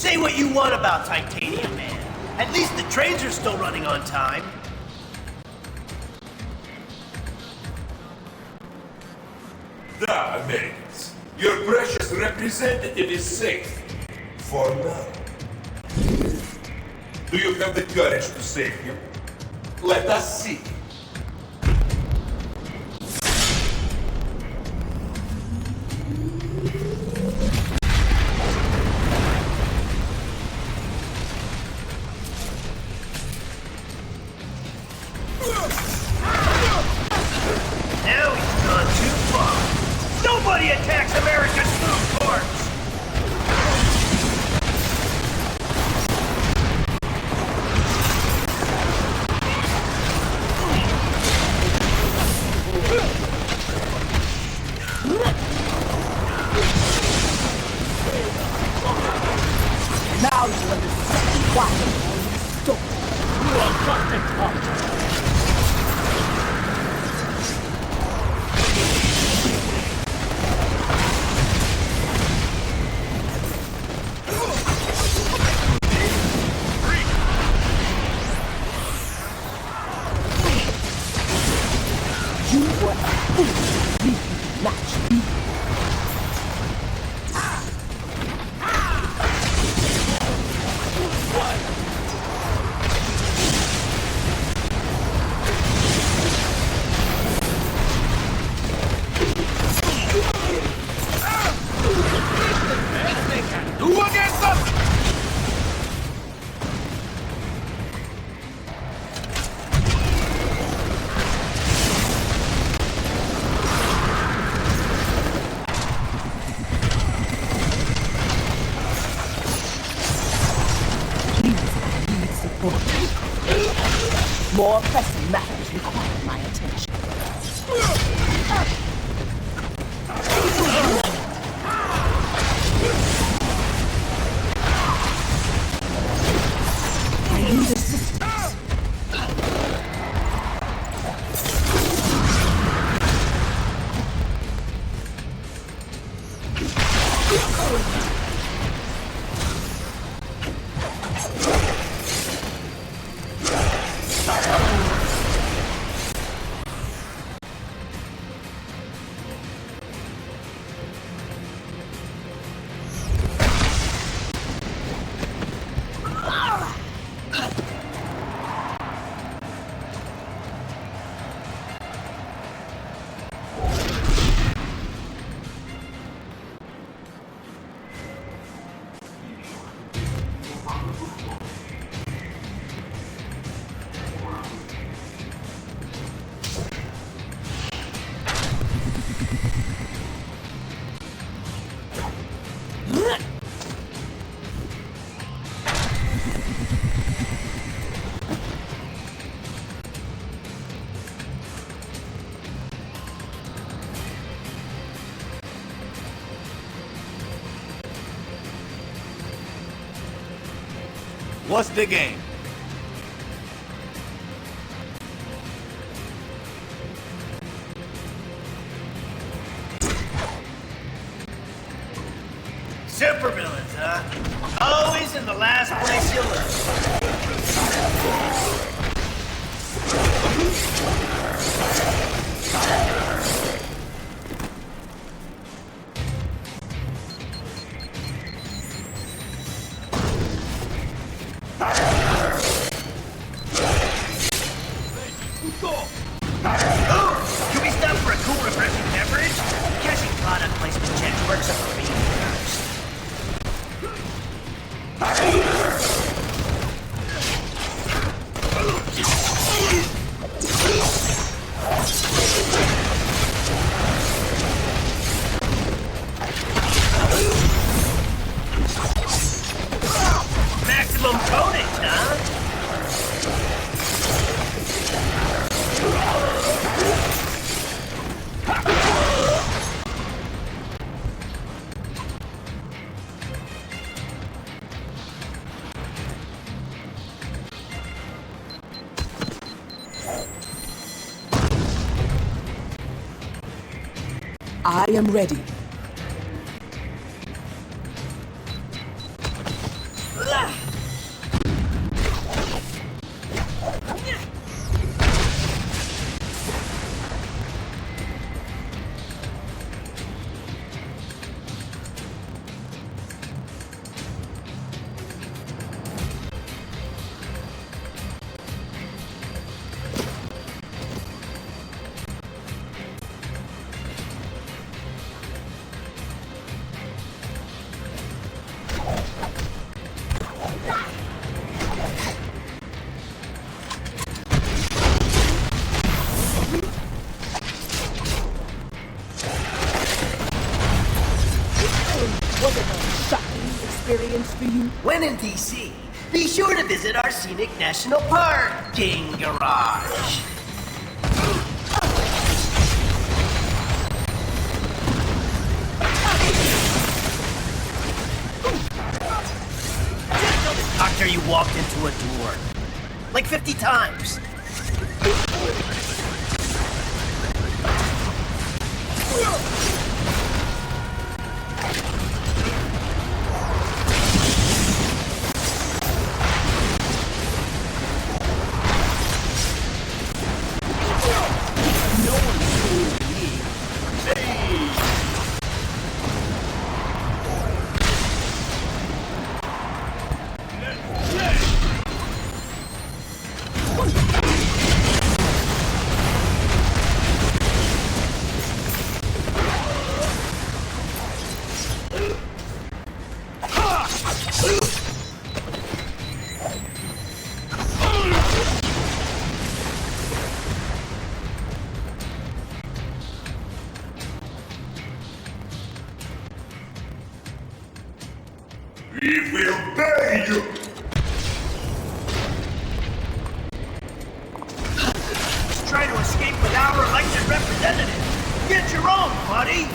Say what you want about Titanium Man. At least the trains are still running on time. Da, Americans. Your precious representative is safe. For now. Do you have the courage to save him? Let us see. Now he's gone too far. Nobody attacks America's food courts! Now you understand why you don't. You are not the cause. You were a fool. You did not be. Do against us! More pressing matters require my attention. I need assistance. What's the game? Supervillains, huh? Always in the last place you Can we stop for a cool, refreshing beverage? Catching product placement checks works up for me first. Maximum tonnage, huh? I am ready. for you? When in DC, be sure to visit our scenic national parking garage. Doctor, you walked into a door. Like 50 times. We will bury you! Try to escape with our elected representative. Get your own, buddy!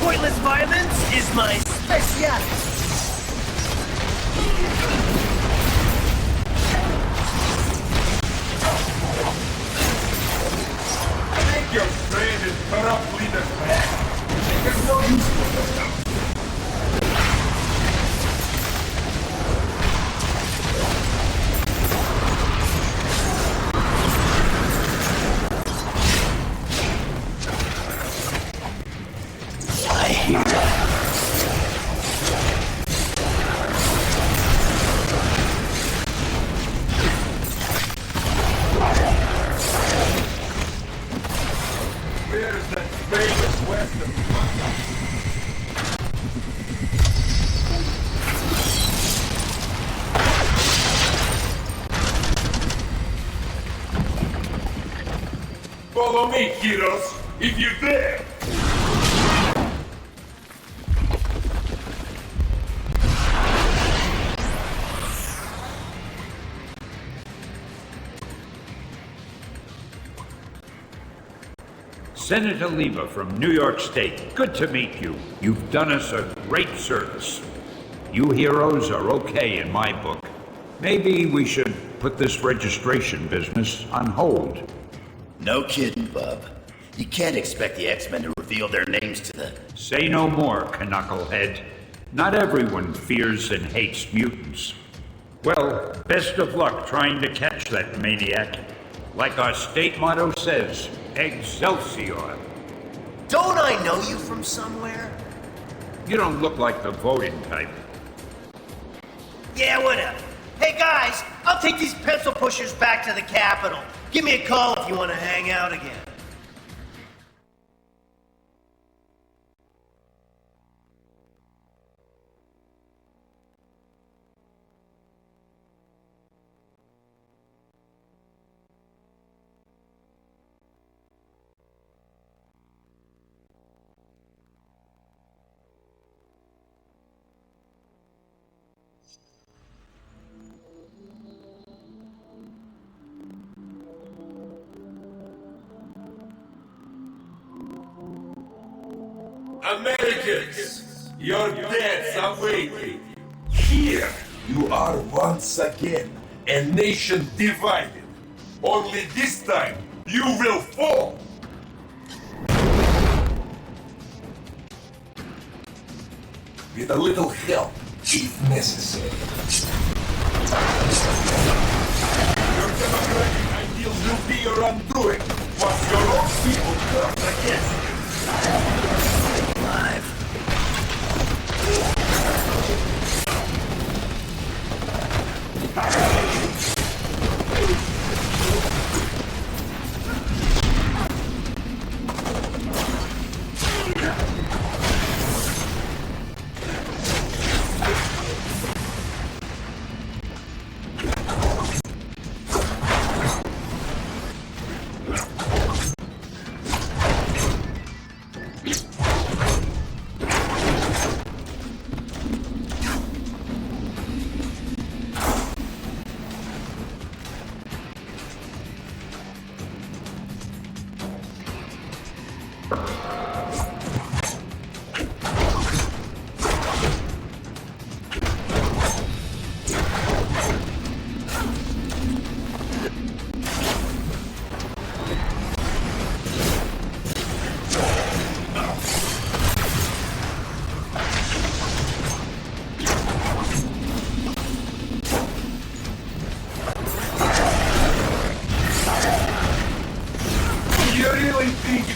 Pointless violence is my specialty. Take your strand and cut off leaders back. There's no use for this now. I hear that. Where's that famous Western? Follow me, heroes, if you dare! Senator Lima from New York State, good to meet you. You've done us a great service. You heroes are okay in my book. Maybe we should put this registration business on hold. No kidding, bub. You can't expect the X-Men to reveal their names to the... Say no more, Knucklehead. Not everyone fears and hates mutants. Well, best of luck trying to catch that maniac. Like our state motto says, Excelsior. Don't I know you from somewhere? You don't look like the voting type. Yeah, whatever. Hey guys, I'll take these pencil pushers back to the Capitol. Give me a call if you want to hang out again. Americans, your deaths are waiting. Here you are once again, a nation divided. Only this time you will fall. With a little help, if necessary. Your democratic ideals will be your undoing once your own people turn against you. Alive.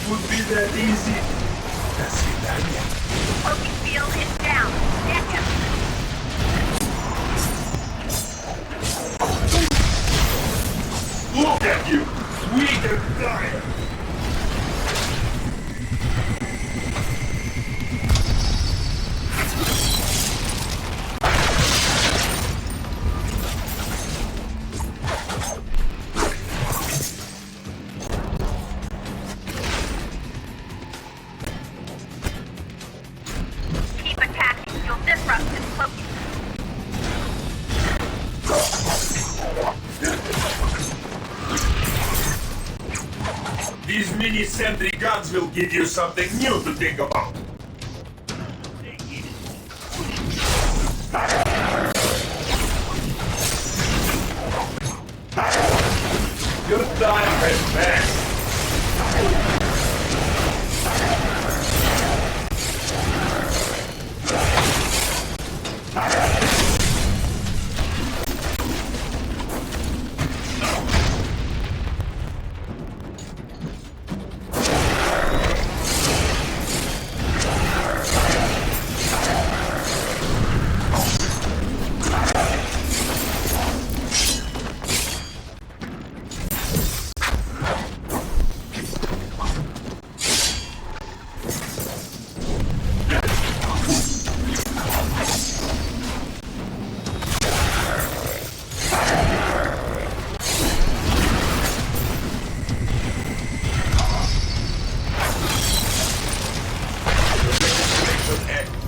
would be that easy. До свидания. Focus field is down. Get him. Look at you! Sweet and tired! Keep attacking. You'll disrupt his focus. These mini-sentry guns will give you something new to think about. Your time has passed.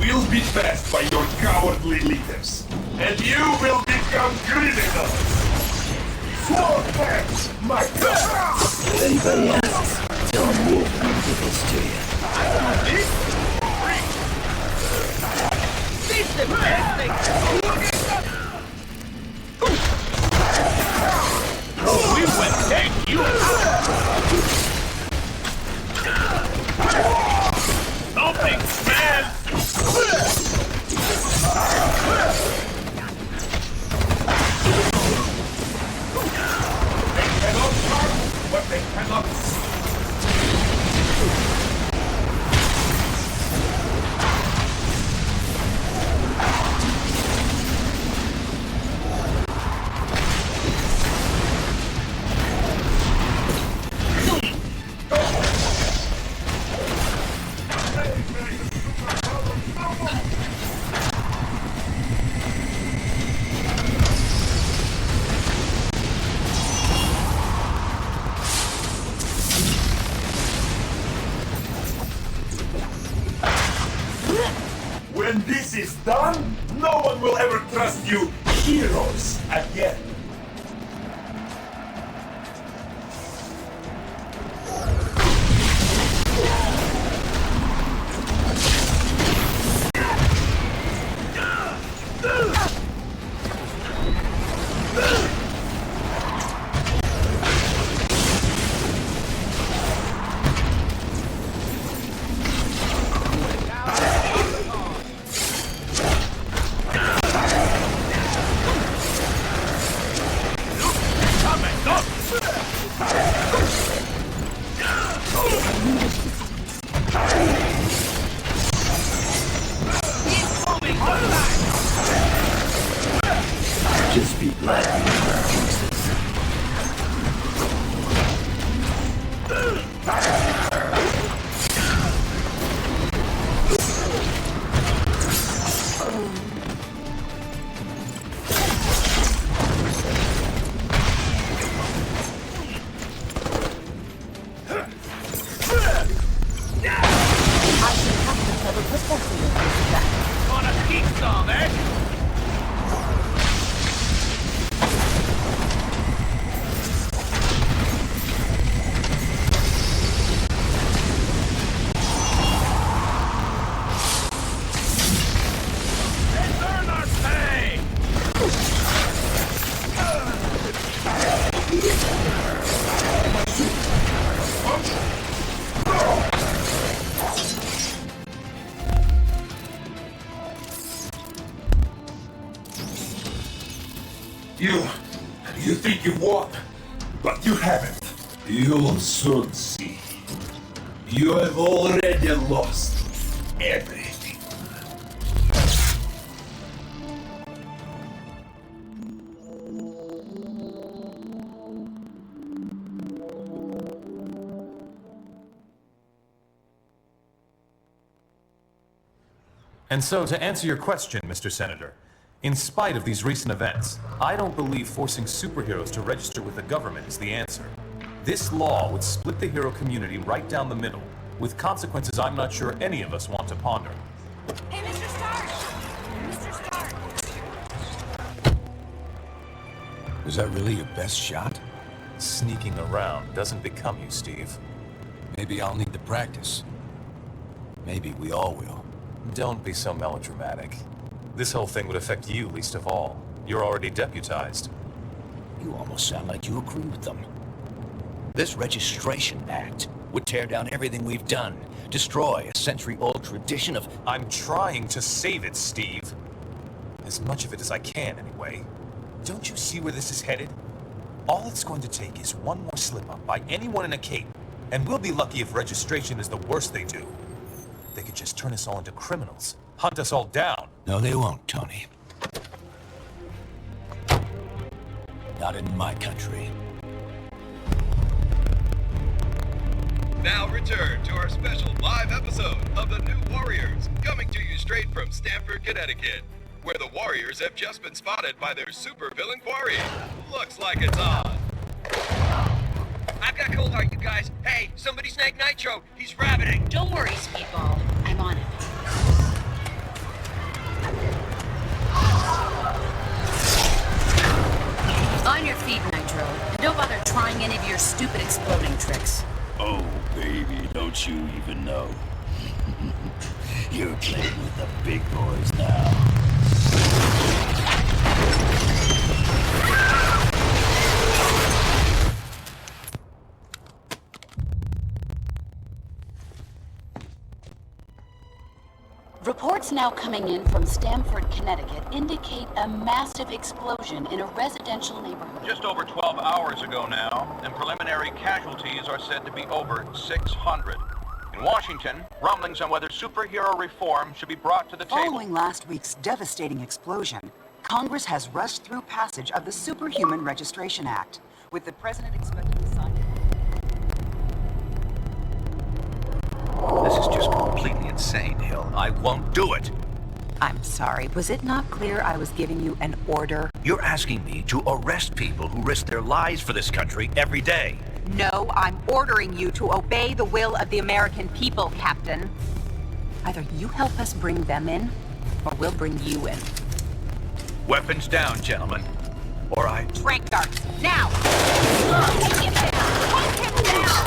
Will be passed by your cowardly leaders, and you will become criminals! Sword hands, my God! If anybody asks, tell them Wolverine did this to you. We will take you! Something smells! They cannot touch what they cannot see. When this is done, no one will ever trust you heroes again. Just be glad you never fix this. Gonna keep some, eh? You think you won, but you haven't. You'll soon see. You have already lost everything. And so, to answer your question, Mr. Senator, in spite of these recent events, I don't believe forcing superheroes to register with the government is the answer. This law would split the hero community right down the middle, with consequences I'm not sure any of us want to ponder. Hey, Mr. Stark! Mr. Stark! Was that really your best shot? Sneaking around doesn't become you, Steve. Maybe I'll need to practice. Maybe we all will. Don't be so melodramatic. This whole thing would affect you least of all. You're already deputized. You almost sound like you agree with them. This Registration Act would tear down everything we've done, destroy a century-old tradition of... I'm trying to save it, Steve. As much of it as I can, anyway. Don't you see where this is headed? All it's going to take is one more slip-up by anyone in a cape, and we'll be lucky if registration is the worst they do. They could just turn us all into criminals, hunt us all down. No, they won't, Tony. Not in my country. Now return to our special live episode of The New Warriors, coming to you straight from Stamford, Connecticut, where the Warriors have just been spotted by their supervillain quarry. Looks like it's on. I've got cold heart, you guys. Hey, somebody snag Nitro. He's rabbiting. Don't worry, Speedball. I'm on it. On your feet, Nitro. And don't bother trying any of your stupid exploding tricks. Oh, baby, don't you even know? You're playing with the big boys now. Reports now coming in from Stamford, Connecticut indicate a massive explosion in a residential neighborhood. Just over 12 hours ago now, and preliminary casualties are said to be over 600. In Washington, rumblings on whether superhero reform should be brought to the table. Following last week's devastating explosion, Congress has rushed through passage of the Superhuman Registration Act, with the president expected to sign it. This is just completely insane, Hill. I won't do it. I'm sorry, was it not clear I was giving you an order? You're asking me to arrest people who risk their lives for this country every day. No, I'm ordering you to obey the will of the American people, Captain. Either you help us bring them in, or we'll bring you in. Weapons down, gentlemen. Or I... Trank darts, now! Take him down! Take him down!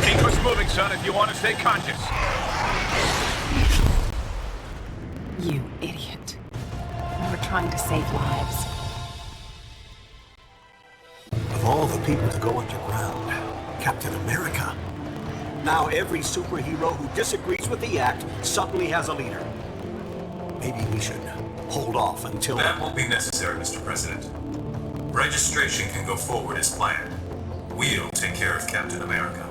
Keep us moving, son, if you want to stay conscious. You idiot. We were trying to save lives. Of all the people to go underground, Captain America. Now every superhero who disagrees with the act suddenly has a leader. Maybe we should hold off until... That won't be necessary, Mr. President. Registration can go forward as planned. We'll take care of Captain America.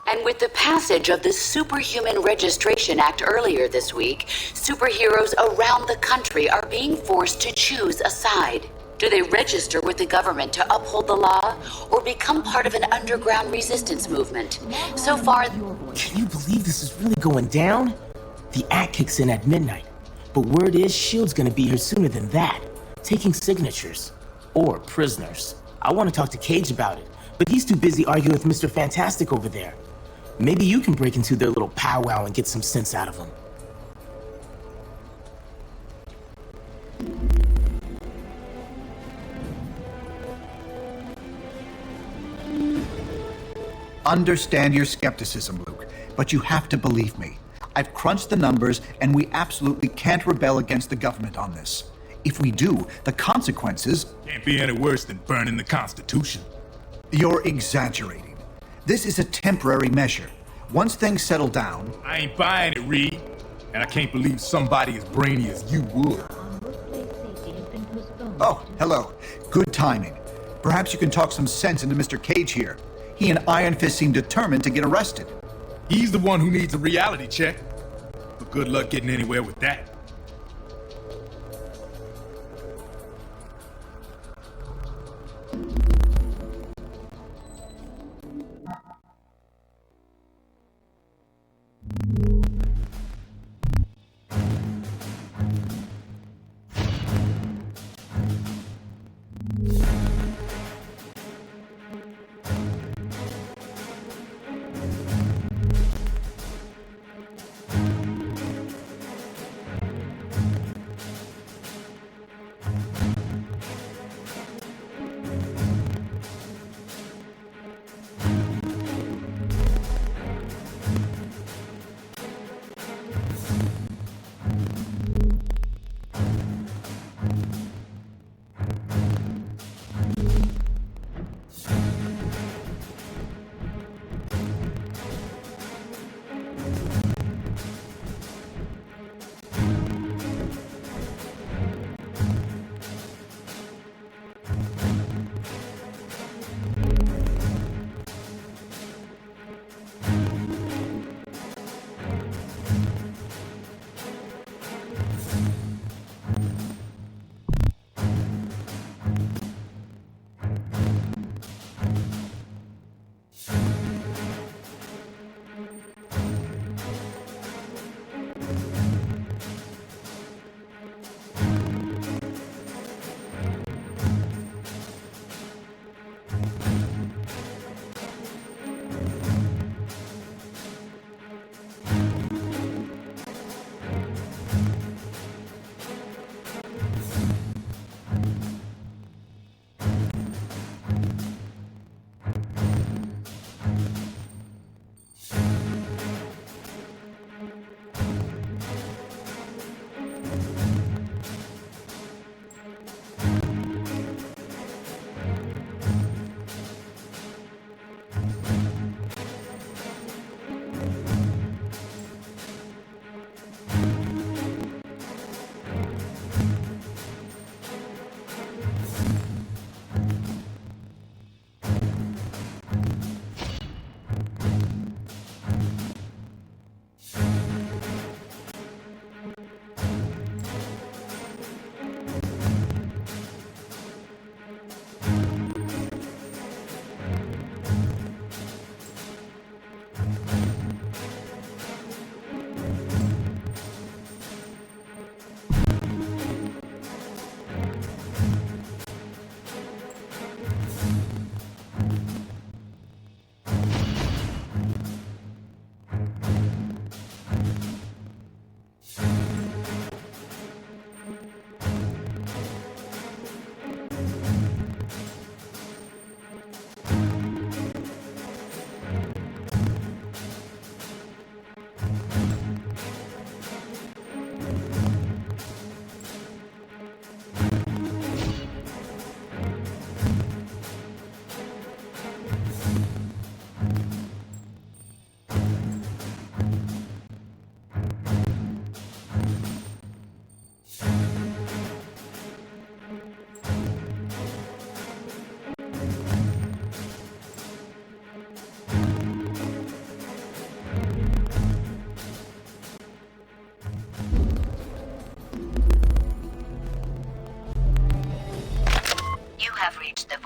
And with the passage of the Superhuman Registration Act earlier this week, superheroes around the country are being forced to choose a side. Do they register with the government to uphold the law, or become part of an underground resistance movement? So far... Can you believe this is really going down? The act kicks in at midnight, but word is S.H.I.E.L.D's gonna be here sooner than that, taking signatures. Or prisoners. I want to talk to Cage about it, but he's too busy arguing with Mr. Fantastic over there. Maybe you can break into their little powwow and get some sense out of them. Understand your skepticism, Luke, but you have to believe me. I've crunched the numbers, and we absolutely can't rebel against the government on this. If we do, the consequences... Can't be any worse than burning the Constitution. You're exaggerating. This is a temporary measure. Once things settle down... I ain't buying it, Reed. And I can't believe somebody as brainy as you would. Oh, hello. Good timing. Perhaps you can talk some sense into Mr. Cage here. He and Iron Fist seem determined to get arrested. He's the one who needs a reality check. But good luck getting anywhere with that.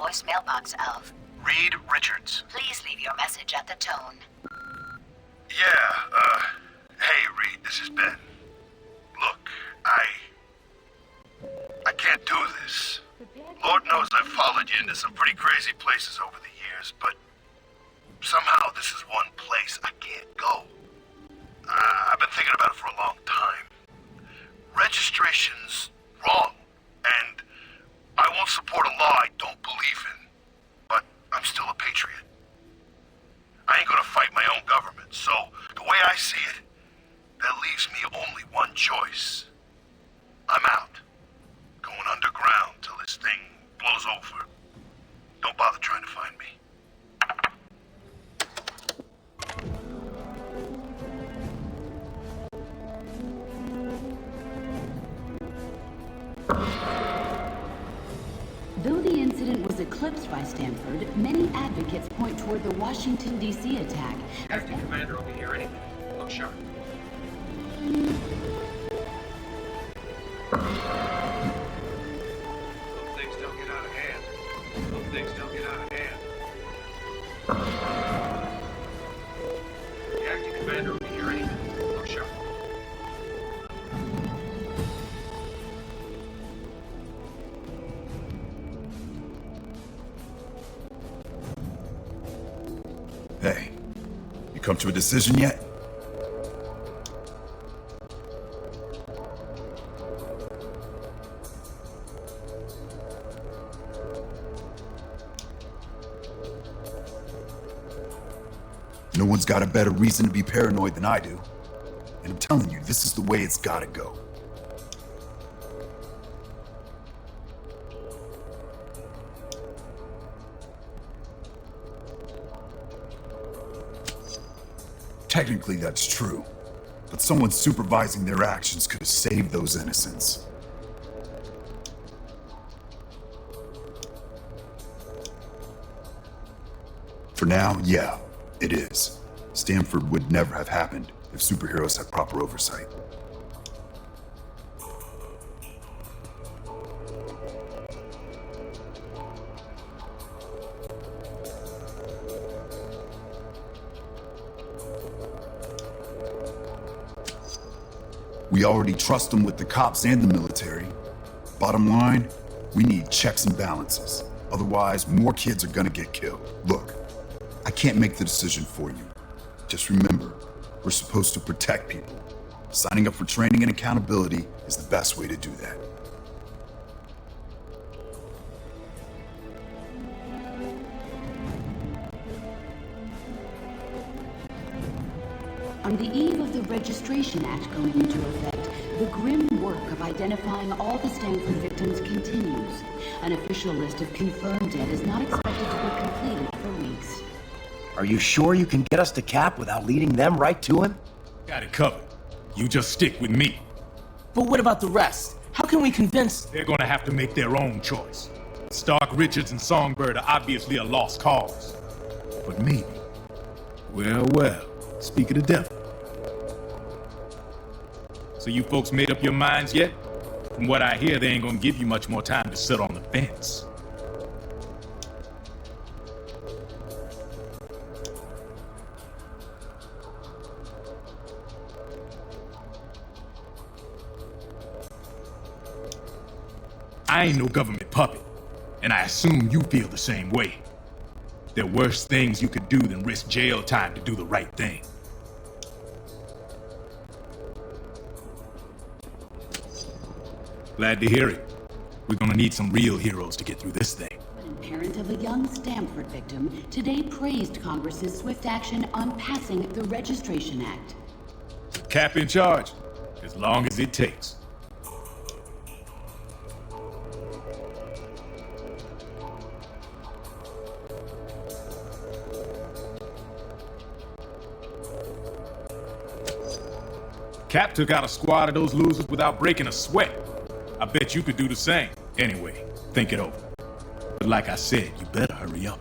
voice mailbox of Reed Richards. Please leave your message at the tone. Yeah, hey Reed, this is Ben. Look, I can't do this. Lord knows I've followed you into some pretty crazy places over the years, but somehow this is one place I can't go. I've been thinking about it for a long time. Registration's wrong, and I won't support a law I don't believe in, but I'm still a patriot. I ain't gonna fight my own government, so the way I see it, that leaves me only one choice. I'm out. Going underground till this thing blows over. Don't bother trying to find me. Stanford, many advocates point toward the Washington, D.C. attack. Acting Commander will be here anything. Look sharp. Hope things don't get out of hand. Hope things don't get out of hand. The acting commander will be here anything. Look sharp. Hey, you come to a decision yet? No one's got a better reason to be paranoid than I do. And I'm telling you, this is the way it's gotta go. Technically, that's true. But someone supervising their actions could have saved those innocents. For now, yeah, it is. Stanford would never have happened if superheroes had proper oversight. We already trust them with the cops and the military. Bottom line, we need checks and balances. Otherwise, more kids are gonna get killed. Look, I can't make the decision for you. Just remember, we're supposed to protect people. Signing up for training and accountability is the best way to do that. On the eve of the Registration Act going into effect, the grim work of identifying all the Stanford victims continues. An official list of confirmed dead is not expected to be completed for weeks. Are you sure you can get us to Cap without leading them right to him? Got it covered. You just stick with me. But what about the rest? How can we convince... They're gonna have to make their own choice. Stark, Richards, and Songbird are obviously a lost cause. But maybe... Well, speak of the devil. So you folks made up your minds yet? From what I hear, they ain't gonna give you much more time to sit on the fence. I ain't no government puppet, and I assume you feel the same way. There are worse things you could do than risk jail time to do the right thing. Glad to hear it. We're gonna need some real heroes to get through this thing. Parent of a young Stanford victim today praised Congress's swift action on passing the Registration Act. Cap in charge, as long as it takes. Cap took out a squad of those losers without breaking a sweat. I bet you could do the same. Anyway, think it over. But like I said, you better hurry up.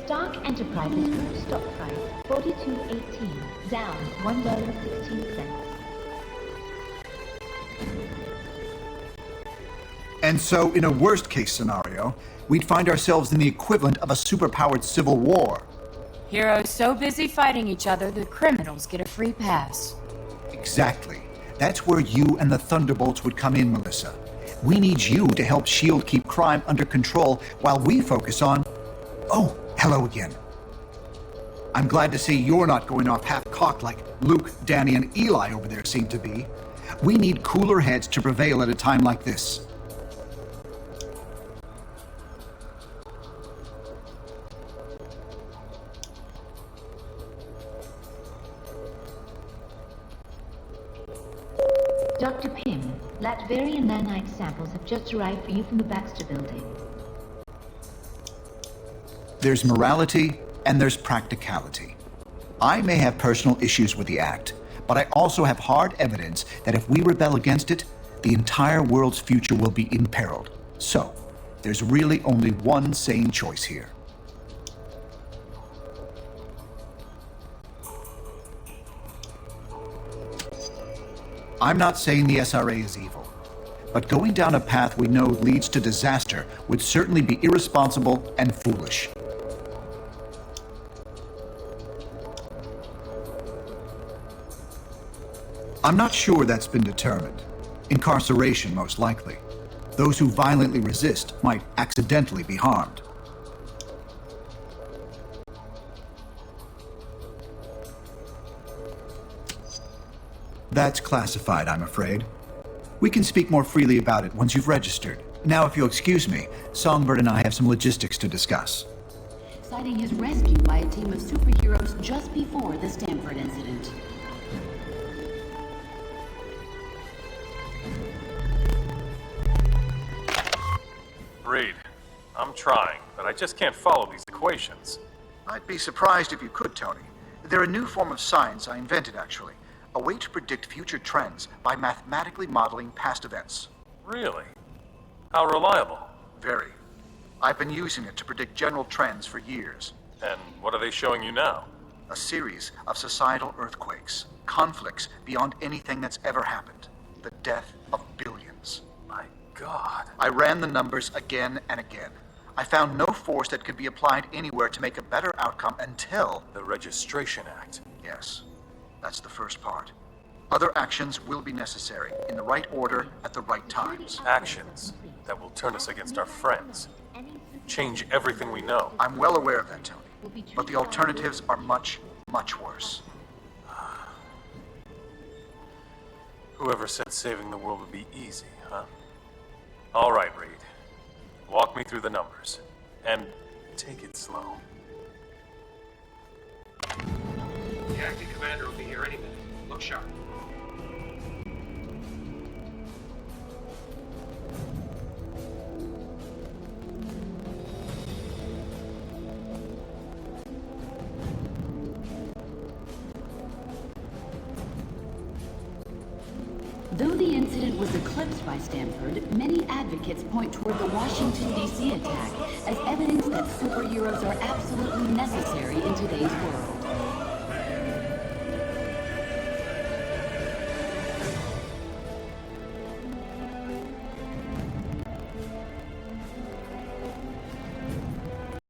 Stark Enterprises Group stock price $42.18, down $1.16. And so, in a worst-case scenario, we'd find ourselves in the equivalent of a superpowered civil war. Heroes so busy fighting each other, the criminals get a free pass. Exactly. That's where you and the Thunderbolts would come in, Melissa. We need you to help S.H.I.E.L.D. keep crime under control while we focus on... Oh, hello again. I'm glad to see you're not going off half-cocked like Luke, Danny, and Eli over there seem to be. We need cooler heads to prevail at a time like this. Dr. Pym, lat Latverian nanite samples have just arrived for you from the Baxter building. There's morality and there's practicality. I may have personal issues with the act, but I also have hard evidence that if we rebel against it, the entire world's future will be imperiled. So, there's really only one sane choice here. I'm not saying the SRA is evil, but going down a path we know leads to disaster would certainly be irresponsible and foolish. I'm not sure that's been determined. Incarceration, most likely. Those who violently resist might accidentally be harmed. That's classified, I'm afraid. We can speak more freely about it once you've registered. Now, if you'll excuse me, Songbird and I have some logistics to discuss. Citing his rescue by a team of superheroes just before the Stanford incident. Reed, I'm trying, but I just can't follow these equations. I'd be surprised if you could, Tony. They're a new form of science I invented, actually. A way to predict future trends by mathematically modeling past events. Really? How reliable? Very. I've been using it to predict general trends for years. And what are they showing you now? A series of societal earthquakes, conflicts beyond anything that's ever happened. The death of billions. My God. I ran the numbers again and again. I found no force that could be applied anywhere to make a better outcome until... The Registration Act. Yes. That's the first part. Other actions will be necessary, in the right order, at the right times. Actions that will turn us against our friends. Change everything we know. I'm well aware of that, Tony. But the alternatives are much, much worse. Whoever said saving the world would be easy, huh? All right, Reed. Walk me through the numbers. And take it slow. The acting commander will be here any minute. Look sharp. Though the incident was eclipsed by Stanford, many advocates point toward the Washington, D.C. attack as evidence that superheroes are absolutely necessary in today's world.